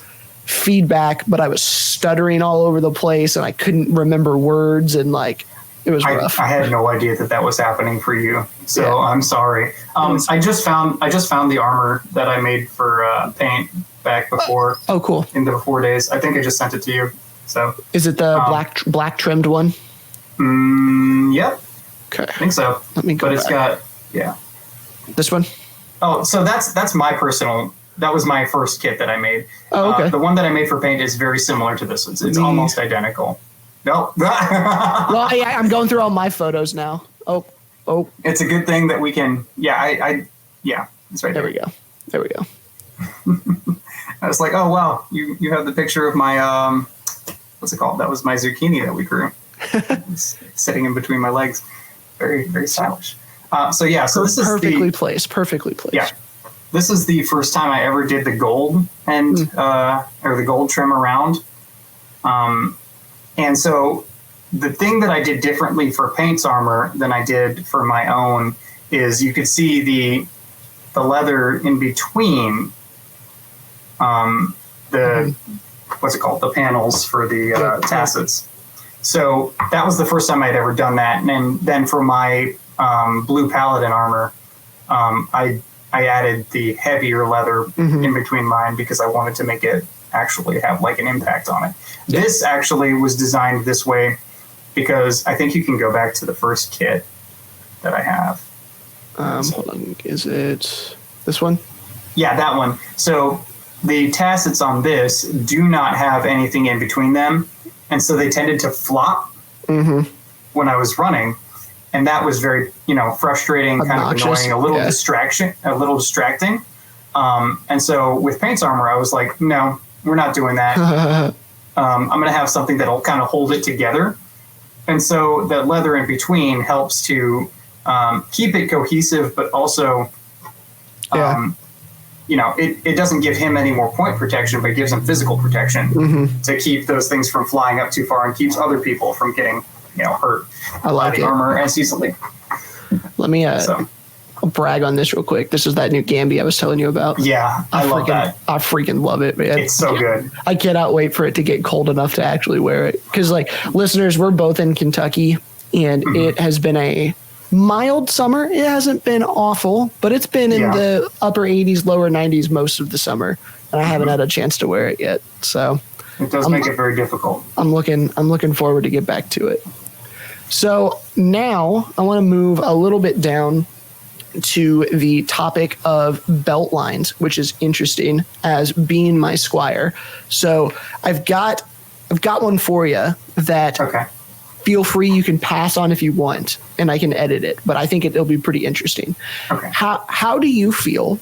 feedback, but I was stuttering all over the place and I couldn't remember words, and it was rough. I had no idea that was happening for you, so I'm sorry. I just found the armor that I made for paint back before. Oh, cool! In the before days, I think I just sent it to you. So is it the black trimmed one? Yep. Okay, I think so. Let me go. But it's got this one. Oh, so that's my personal that was my first kit that I made. Oh, okay. The one that I made for paint is very similar to this. It's almost identical. No. Well, I'm going through all my photos now. Oh. It's a good thing that we can. Yeah, it's right there. There we go. I was like, oh wow, you have the picture of my what's it called? That was my zucchini that we grew. It's sitting in between my legs. Very, very stylish. So this is perfectly placed. Yeah, this is the first time I ever did the gold or the gold trim around. And so the thing that I did differently for Paint's armor than I did for my own is you could see the leather in between what's it called? The panels for the tassets. So that was the first time I'd ever done that. And then for my blue paladin armor, I added the heavier leather in between mine because I wanted to make it actually have like an impact on it. Yeah. This actually was designed this way because I think you can go back to the first kit that I have. Hold on. Is it this one? Yeah, that one. So the tassets on this do not have anything in between them. And so they tended to flop when I was running. And that was very, frustrating, obnoxious, kind of annoying, a little distracting. And so with Paint's armor, I was like, no, we're not doing that. I'm going to have something that'll kind of hold it together. And so the leather in between helps to keep it cohesive, but also, it doesn't give him any more point protection, but it gives him physical protection to keep those things from flying up too far and keeps other people from getting, hurt by the armor as easily. Let me I'll brag on this real quick. This is that new Gambi I was telling you about. Yeah, I love that. I freaking love it, man. It's so good. I cannot wait for it to get cold enough to actually wear it. Because, listeners, we're both in Kentucky, and it has been a mild summer. It hasn't been awful, but it's been in the upper 80s, lower 90s most of the summer, and I haven't had a chance to wear it yet. So it does make it very difficult. I'm looking forward to get back to it. So now I want to move a little bit down to the topic of belt lines, which is interesting as being my squire. So I've got one for you that feel free, you can pass on if you want, and I can edit it, but I think it'll be pretty interesting. Okay. How do you feel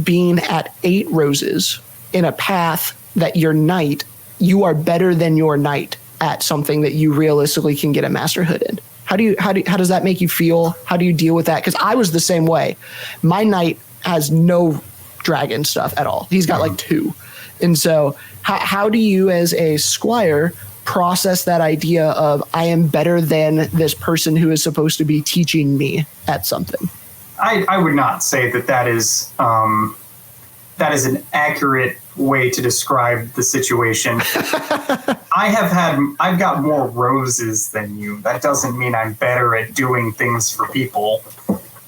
being at 8 roses in a path that your knight, you are better than your knight at something that you realistically can get a master hood in? How does that make you feel? How do you deal with that? Because I was the same way. My knight has no dragon stuff at all. He's got 2. And so how do you as a squire process that idea of I am better than this person who is supposed to be teaching me at something? I would not say that is an accurate way to describe the situation. I've got more roses than you. That doesn't mean I'm better at doing things for people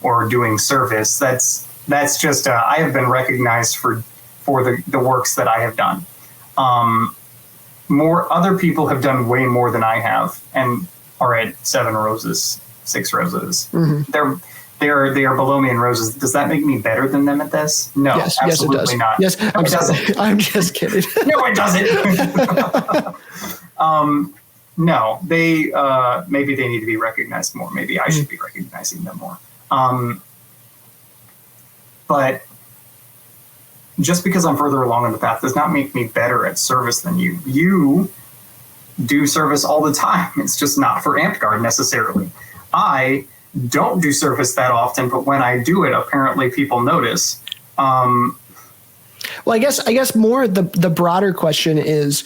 or doing service. That's just I have been recognized for the works that I have done. More other people have done way more than I have and are at 7 roses, 6 roses. They are below me in roses. Does that make me better than them at this? No, yes, absolutely not. Yes, no, it doesn't. I'm just kidding. No, it doesn't. No, they maybe they need to be recognized more. Maybe I should be recognizing them more. But just because I'm further along in the path does not make me better at service than you. You do service all the time. It's just not for Amtgard necessarily. I don't do service that often, but when I do it, apparently people notice. Well, I guess more the broader question is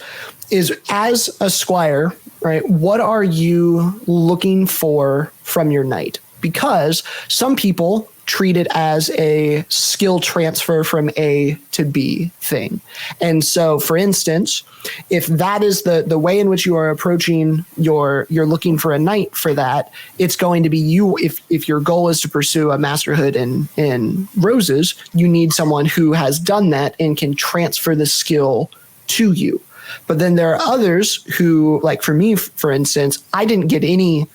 as a squire, right? What are you looking for from your knight? Because some people treat it as a skill transfer from A to B thing. And so, for instance, if that is the way in which you are approaching you're looking for a knight for that, it's going to be you. If your goal is to pursue a masterhood in roses, you need someone who has done that and can transfer the skill to you. But then there are others who, like for me, for instance, I didn't get any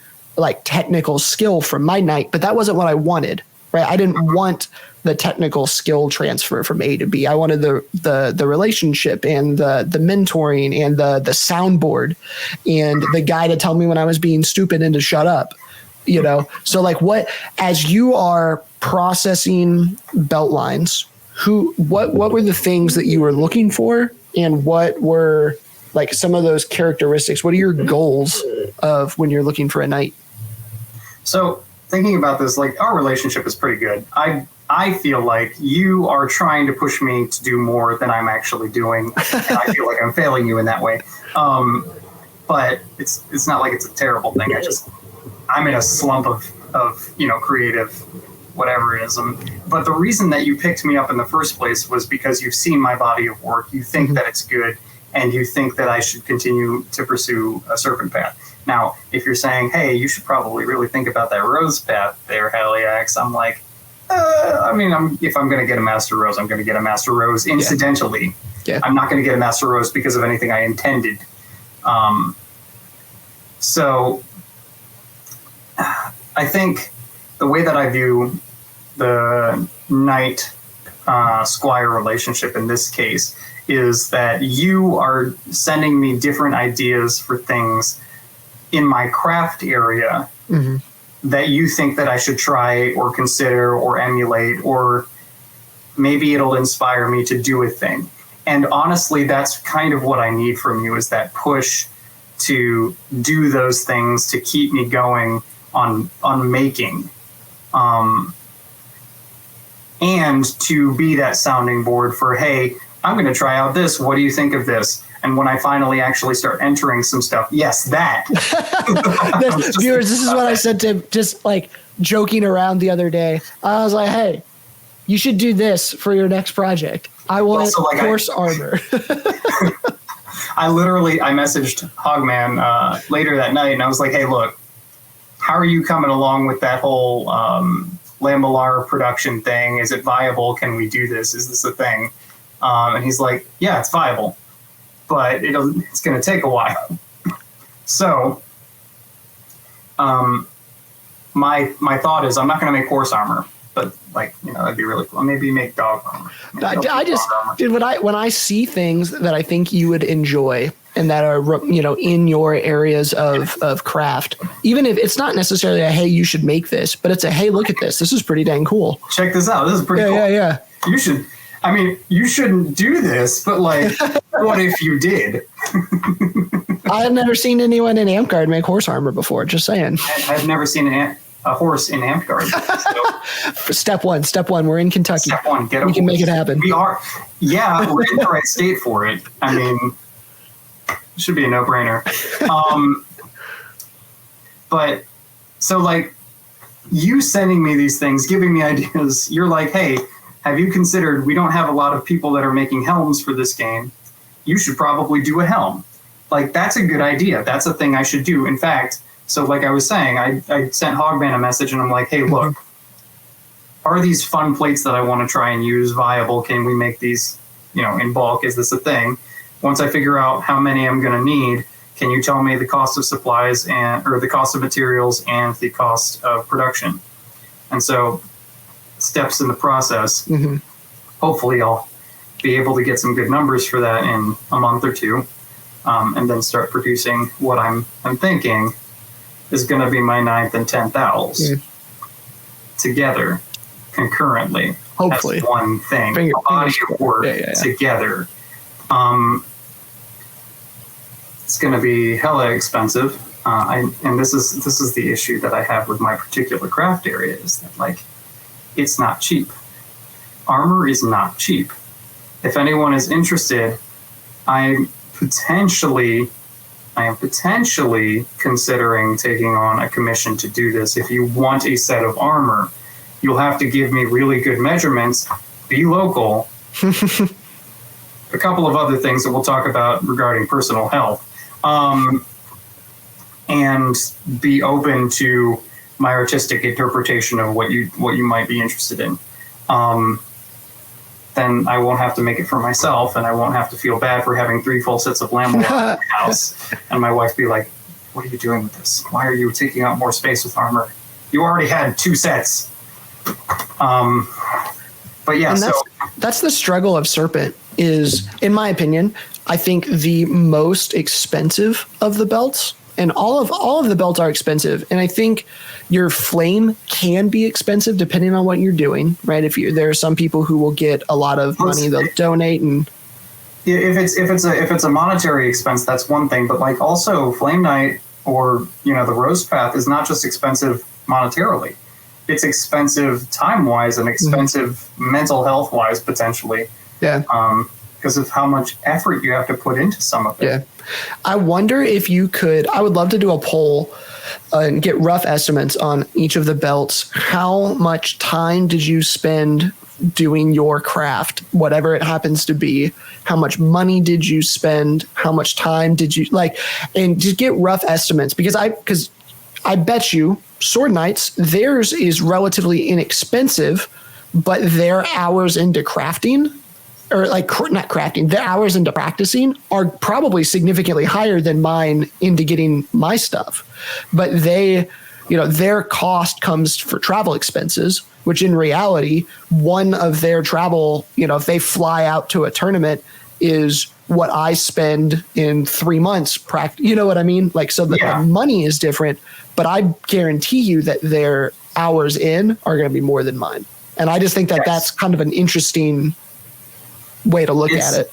technical skill from my knight, but that wasn't what I wanted. right? I didn't want the technical skill transfer from A to B. I wanted the relationship and the mentoring and the soundboard and the guy to tell me when I was being stupid and to shut up, you know? So like as you are processing belt lines, what were the things that you were looking for, and what were like some of those characteristics? What are your goals of when you're looking for a knight? So thinking about this, like our relationship is pretty good. I feel like you are trying to push me to do more than I'm actually doing, and I feel like I'm failing you in that way. But it's not like it's a terrible thing. I'm in a slump of creative whatever it is. But the reason that you picked me up in the first place was because you've seen my body of work. You think that it's good, and you think that I should continue to pursue a serpent path. Now, if you're saying, hey, you should probably really think about that rose path there, Haliax, I'm like, if I'm going to get a Master Rose, I'm going to get a Master Rose incidentally. Yeah. I'm not going to get a Master Rose because of anything I intended. So I think the way that I view the knight squire relationship in this case is that you are sending me different ideas for things in my craft area that you think that I should try or consider or emulate, or maybe it'll inspire me to do a thing. And honestly, that's kind of what I need from you, is that push to do those things to keep me going on making. And to be that sounding board for, hey, I'm going to try out this. What do you think of this? And when I finally actually start entering some stuff, yes, that. Viewers, this is what I said to just like joking around the other day. I was like, hey, you should do this for your next project. I want horse armor. I messaged Hogman later that night, and I was like, hey, look, how are you coming along with that whole Lambelar production thing? Is it viable? Can we do this? Is this a thing? And he's like, yeah, it's viable, but it's going to take a while. So my thought is I'm not going to make horse armor, but that'd be really cool. Maybe make dog armor. When I see things that I think you would enjoy and that are, in your areas of craft, even if it's not necessarily a, hey, you should make this, but it's a, hey, look at this. This is pretty dang cool. Check this out. This is pretty cool. Yeah. You shouldn't do this, but what if you did? I've never seen anyone in Amtgard make horse armor before. Just saying. I've never seen a horse in Amtgard. So. Step one. We're in Kentucky. Step one. Get a horse. We can make it happen. We are. Yeah, we're in the right state for it. I mean, it should be a no-brainer. But so you sending me these things, giving me ideas. You're like, hey, have you considered, we don't have a lot of people that are making helms for this game. You should probably do a helm. That's a good idea. That's a thing I should do. In fact, so like I was saying, I sent Hogman a message and I'm like, hey, look, are these fun plates that I want to try and use viable? Can we make these, in bulk? Is this a thing? Once I figure out how many I'm going to need, can you tell me the cost of supplies or the cost of materials and the cost of production? And so steps in the process. Hopefully I'll be able to get some good numbers for that in a month or two, and then start producing what I'm thinking is going to be my 9th and 10th owls together concurrently. Hopefully. That's one thing. A body of work together. It's going to be hella expensive. And this is the issue that I have with my particular craft area, is that it's not cheap. Armor is not cheap. If anyone is interested, I am potentially considering taking on a commission to do this. If you want a set of armor, you'll have to give me really good measurements, be local, a couple of other things that we'll talk about regarding personal health, and be open to my artistic interpretation of what you might be interested in. Then I won't have to make it for myself, and I won't have to feel bad for having 3 full sets of Lambelar in my house. And my wife be like, what are you doing with this? Why are you taking up more space with armor? You already had 2 sets. But yeah, and that's the struggle of Serpent is, in my opinion, I think the most expensive of the belts. And all of the belts are expensive. And I think your flame can be expensive depending on what you're doing, right? There are some people who will get a lot of money, they'll donate, and if it's a monetary expense, that's one thing. But like also Flame Knight or the Rose Path is not just expensive monetarily. It's expensive time-wise and expensive mental health-wise, potentially. Yeah. Because of how much effort you have to put into some of it. Yeah. I wonder if you could, I would love to do a poll and get rough estimates on each of the belts. How much time did you spend doing your craft, whatever it happens to be? How much money did you spend? How much time did you and just get rough estimates, because I bet you Sword Knights, theirs is relatively inexpensive, but their hours into crafting, or like not crafting, their hours into practicing are probably significantly higher than mine into getting my stuff. But their cost comes for travel expenses, which in reality, one of their travel, if they fly out to a tournament, is what I spend in 3 months practice. You know what I mean? Like, so the money is different, but I guarantee you that their hours in are going to be more than mine. And I just think that that's kind of an interesting way to look at it.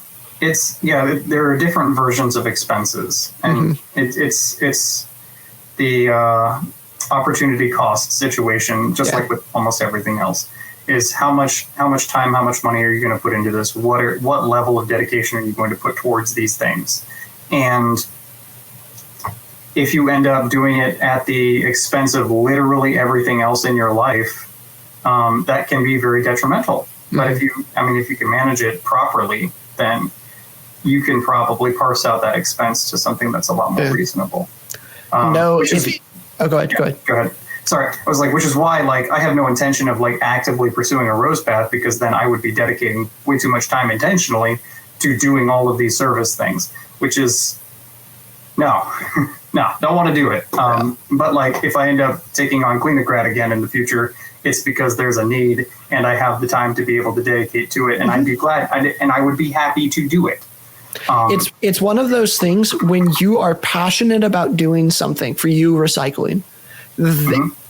There are different versions of expenses, and it's the opportunity cost situation, just like with almost everything else, is how much time, how much money are you going to put into this? What level of dedication are you going to put towards these things? And if you end up doing it at the expense of literally everything else in your life, that can be very detrimental. But if you can manage it properly, then you can probably parse out that expense to something that's a lot more reasonable. Go ahead. Sorry, I was like, which is why I have no intention of actively pursuing a Rose Path, because then I would be dedicating way too much time intentionally to doing all of these service things, which is no, don't want to do it. But if I end up taking on Cleanocrat again in the future, it's because there's a need and I have the time to be able to dedicate to it, and I'd be glad and I would be happy to do it. It's one of those things when you are passionate about doing something. For you, recycling,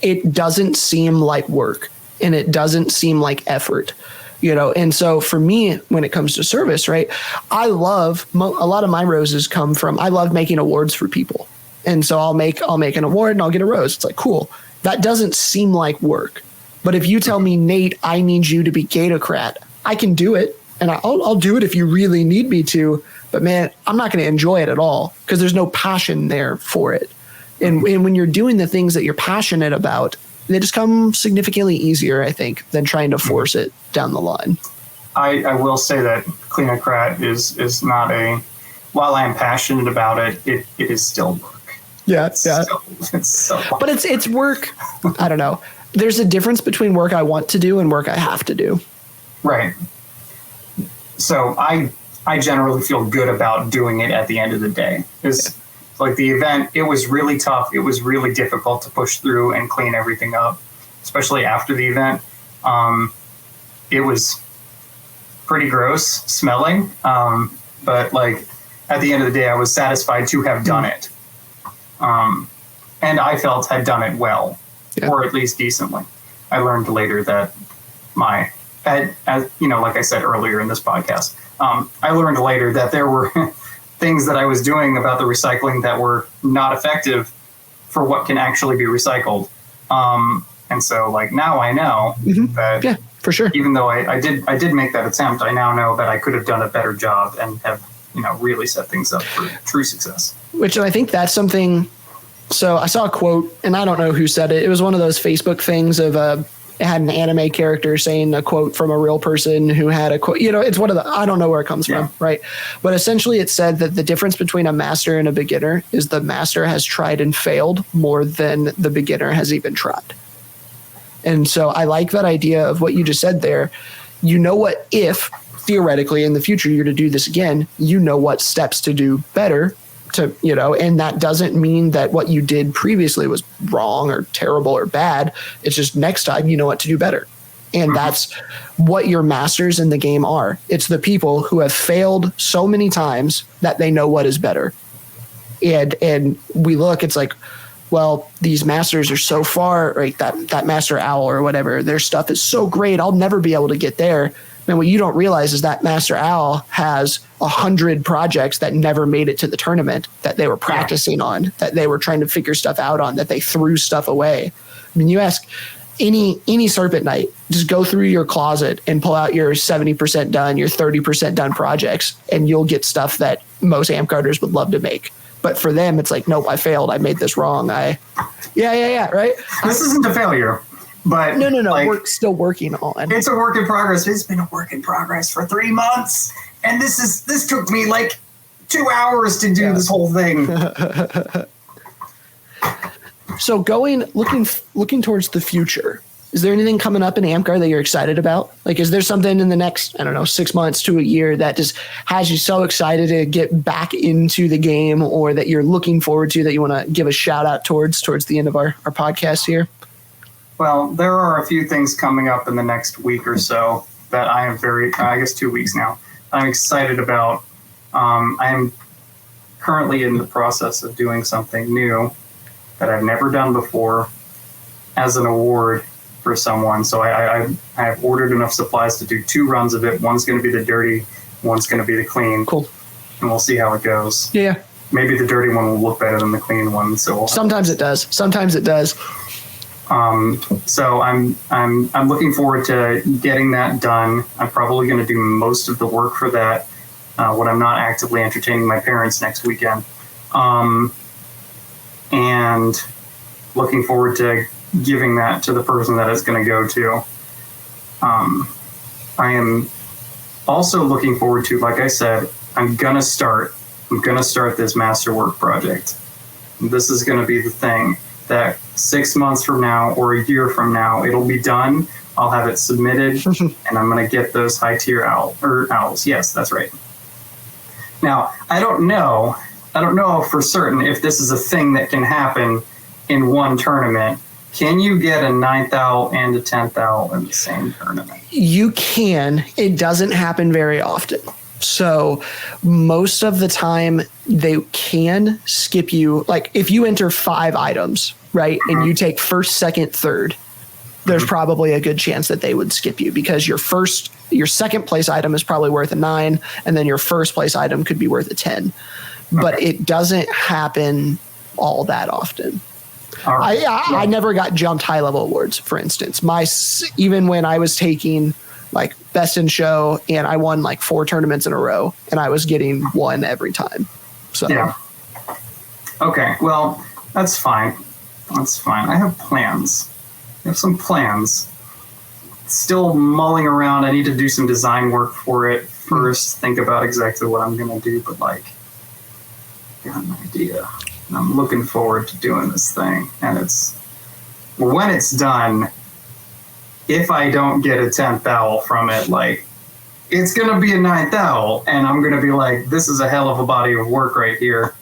it doesn't seem like work and it doesn't seem like effort, and so for me, when it comes to service, right, I love a lot of my roses come from, I love making awards for people, and so I'll make an award and I'll get a rose. It's like, cool, that doesn't seem like work. But if you tell me, Nate, I need you to be Gatocrat, I can do it, and I'll do it if you really need me to. But man, I'm not going to enjoy it at all because there's no passion there for it. And when you're doing the things that you're passionate about, they just come significantly easier, I think, than trying to force it down the line. I will say that Cleanocrat is not while I am passionate about it, it is still work. Yeah. It's so but it's work. I don't know. There's a difference between work I want to do and work I have to do. Right. So I generally feel good about doing it at the end of the day. Because the event, it was really tough. It was really difficult to push through and clean everything up, especially after the event. It was pretty gross smelling. But at the end of the day, I was satisfied to have done it. And I felt had done it well, or at least decently. I learned later that like I said earlier in this podcast, I learned later that there were things that I was doing about the recycling that were not effective for what can actually be recycled. And so now I know that for sure, even though I did make that attempt, I now know that I could have done a better job and have, really set things up for true success. Which I think that's something. So I saw a quote, and I don't know who said it. It was one of those Facebook things of it had an anime character saying a quote from a real person who had a quote. It's one of the, I don't know where it comes from, right? But essentially it said that the difference between a master and a beginner is the master has tried and failed more than the beginner has even tried. And so I like that idea of what you just said there. What if theoretically in the future you're to do this again, what steps to do better to, and that doesn't mean that what you did previously was wrong or terrible or bad. It's just next time you know what to do better. And that's what your masters in the game are. It's the people who have failed so many times that they know what is better. And we look, it's like, well, these masters are so far, right? That master owl or whatever, their stuff is so great. I'll never be able to get there. And what you don't realize is that master owl has 100 projects that never made it to the tournament that they were practicing on, that they were trying to figure stuff out on, that they threw stuff away. I mean, you ask any Serpent Knight, just go through your closet and pull out your 70% done, your 30% done projects, and you'll get stuff that most Amtgarders would love to make. But for them, it's like, nope, I failed. I made this wrong. Right? This isn't a failure, but no. Like, we're still working on. It's a work in progress. It's been a work in progress for 3 months, and this took me like 2 hours to do this whole thing. So looking towards the future, is there anything coming up in Amtgard that you're excited about? Like, is there something in the next, 6 months to a year that just has you so excited to get back into the game, or that you're looking forward to, that you want to give a shout out towards the end of our podcast here? Well, there are a few things coming up in the next week or so that I am I guess 2 weeks now, I'm excited about. I am currently in the process of doing something new that I've never done before as an award for someone. So I have ordered enough supplies to do 2 runs of it. One's going to be the dirty, one's going to be the clean. Cool. And we'll see how it goes. Yeah. Maybe the dirty one will look better than the clean one. So sometimes it does. So I'm looking forward to getting that done. I'm probably going to do most of the work for that when I'm not actively entertaining my parents next weekend. And looking forward to giving that to the person that it's going to go to. I am also looking forward to, like I said, I'm going to start this masterwork project. This is going to be the thing that 6 months from now or a year from now, it'll be done. I'll have it submitted, and I'm going to get those high tier owls. Yes, that's right. Now, I don't know for certain if this is a thing that can happen in one tournament. Can you get a 9th owl and a 10th owl in the same tournament? You can. It doesn't happen very often. So most of the time they can skip you. Like if you enter 5 items, right, and you take first, second, third, there's probably a good chance that they would skip you, because your second place item is probably worth a 9, and then your first place item could be worth a 10. But it doesn't happen all that often. Right. I never got jumped high level awards, for instance. Even when I was taking like best in show, and I won like 4 tournaments in a row, and I was getting 1 every time. So yeah. Okay, well, that's fine. I have plans. I have some plans. Still mulling around. I need to do some design work for it first. Think about exactly what I'm going to do, but like, got an idea. I'm looking forward to doing this thing, and when it's done, if I don't get a 10th owl from it, like, it's going to be a 9th owl, and I'm going to be like, this is a hell of a body of work right here.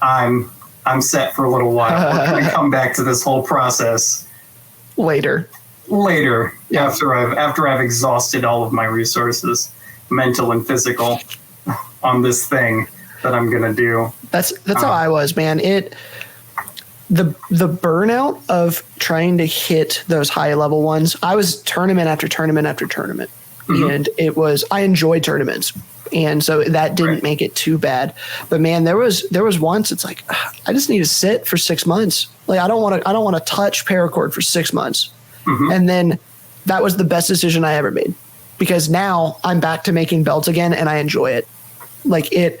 I'm set for a little while. We're going to come back to this whole process later. Yeah. After I've exhausted all of my resources, mental and physical, on this thing that I'm going to do. That's how I was, man. The burnout of trying to hit those high level ones. I was tournament after tournament after tournament, and I enjoyed tournaments, and so that didn't make it too bad. But man, there was once it's like, I just need to sit for 6 months. Like I don't want to touch paracord for 6 months, and then that was the best decision I ever made, because now I'm back to making belts again, and I enjoy it. Like it.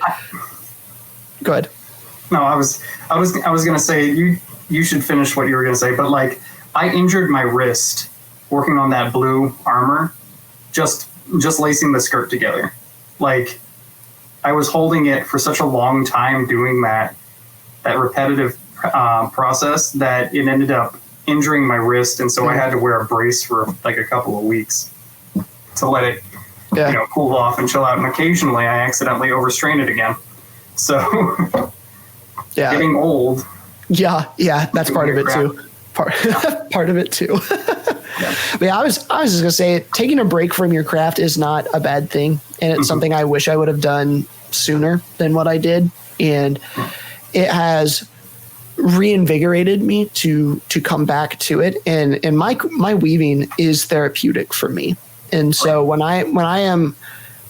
Good. No, I was going to say you should finish what you were going to say, but like I injured my wrist working on that blue armor, just lacing the skirt together. Like I was holding it for such a long time doing that repetitive process that it ended up injuring my wrist, and so I had to wear a brace for like a couple of weeks to let it cool off and chill out. And occasionally I accidentally overstrain it again. So getting old. Yeah, that's part of it too. Part of it too. But yeah, I was just gonna say, taking a break from your craft is not a bad thing, and it's something I wish I would have done sooner than what I did, and it has reinvigorated me to come back to it. And my weaving is therapeutic for me, and so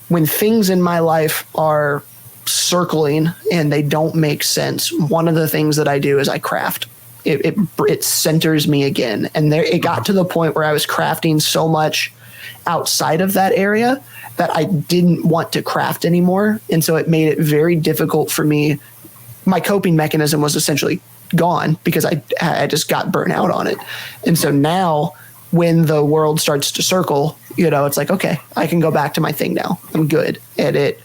when things in my life are circling and they don't make sense, one of the things that I do is I craft. It centers me again. And it got to the point where I was crafting so much outside of that area that I didn't want to craft anymore. And so it made it very difficult for me. My coping mechanism was essentially gone because I just got burnt out on it. And so now when the world starts to circle, it's like, okay, I can go back to my thing now. I'm good at it.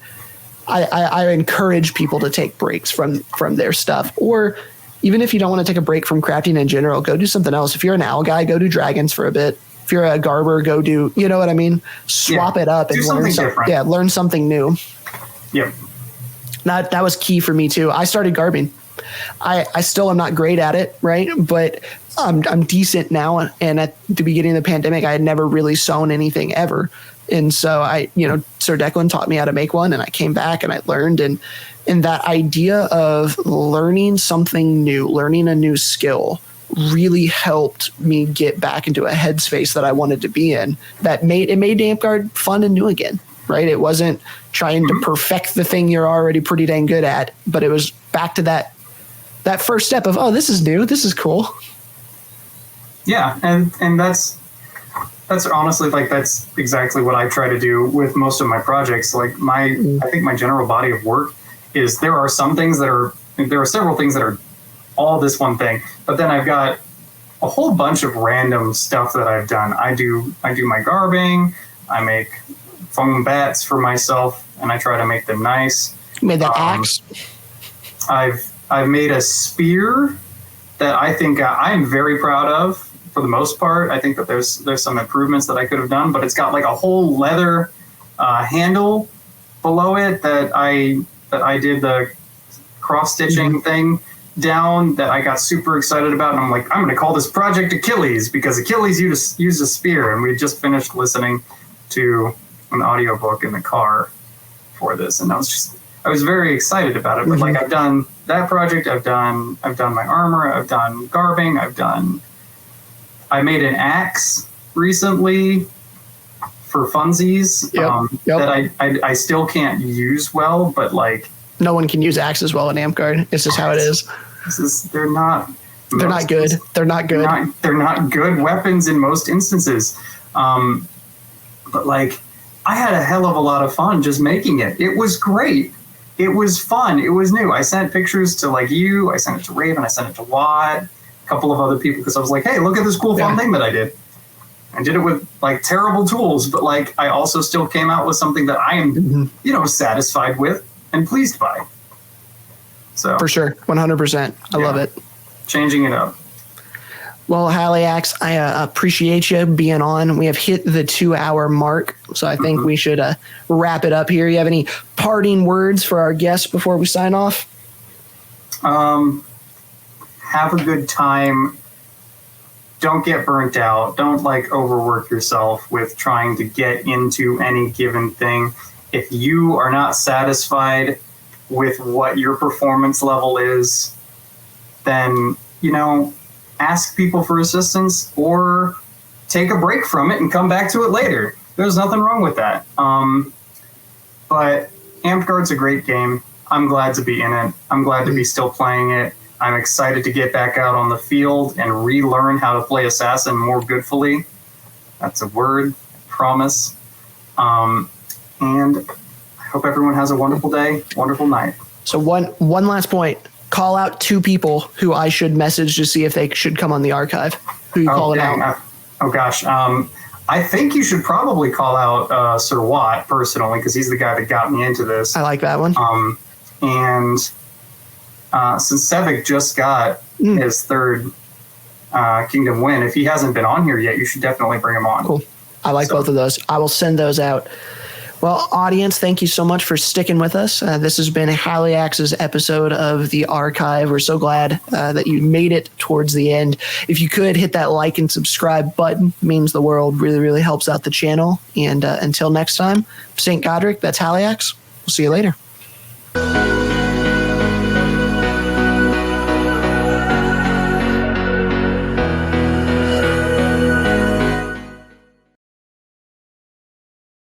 I encourage people to take breaks from their stuff, or even if you don't want to take a break from crafting in general, go do something else. If you're an owl guy, go do dragons for a bit. If you're a garber, go do, you know what I mean? Swap it up and learn something. Yeah, learn something new. Yep. That was key for me too. I started garbing. I still am not great at it, right? But I'm decent now. And at the beginning of the pandemic, I had never really sewn anything ever. And so Sir Declan taught me how to make one, and I came back and I learned. And that idea of learning something new, learning a new skill, really helped me get back into a headspace that I wanted to be in. That made Amtgard fun and new again, right? It wasn't trying to perfect the thing you're already pretty dang good at, but it was back to that first step of, oh, this is new, this is cool. Yeah, and that's honestly, like, that's exactly what I try to do with most of my projects. Like I think my general body of work is there are several things that are all this one thing, but then I've got a whole bunch of random stuff that I've done. I do my garbing, I make foam bats for myself, and I try to make them nice. You made that axe? I've made a spear that I think I'm very proud of. For the most part, I think that there's some improvements that I could have done, but it's got like a whole leather handle below it that I did the cross stitching thing down that I got super excited about, and I'm like, I'm going to call this Project Achilles because Achilles used a spear, and we just finished listening to an audiobook in the car for this, and I was very excited about it. But like, I've done that project, I've done my armor, I've done garbing, I made an axe recently for funsies that I still can't use well, but like, no one can use axes well in Amtgard. It's just how it is. They're not good. They're not good. They're not good weapons in most instances. But like, I had a hell of a lot of fun just making it. It was great. It was fun. It was new. I sent pictures to like you. I sent it to Raven. I sent it to Watt. A couple of other people, because I was like, hey, look at this cool fun thing that I did. I did it with like terrible tools, but like, I also still came out with something that I am, satisfied with and pleased by. So for sure, 100%. I love it. Changing it up. Well, Haliax, I appreciate you being on. We have hit the 2-hour mark, so I think we should wrap it up here. You have any parting words for our guests before we sign off? Have a good time. Don't get burnt out. Don't like overwork yourself with trying to get into any given thing. If you are not satisfied with what your performance level is, then, ask people for assistance or take a break from it and come back to it later. There's nothing wrong with that. But Amtgard's a great game. I'm glad to be in it. I'm glad to be still playing it. I'm excited to get back out on the field and relearn how to play Assassin more goodfully. That's a word, promise. And I hope everyone has a wonderful day, wonderful night. So one last point. Call out 2 people who I should message to see if they should come on the archive. Who you calling out? Oh, gosh. I think you should probably call out Sir Watt personally, because he's the guy that got me into this. I like that one. And since Sevik just got his 3rd Kingdom win, if he hasn't been on here yet, you should definitely bring him on. Cool. I like both of those. I will send those out. Well, audience, thank you so much for sticking with us. This has been Haliax's episode of The Archive. We're so glad that you made it towards the end. If you could hit that like and subscribe button, it means the world. Really, really helps out the channel. And until next time, St. Godric, that's Haliax. We'll see you later.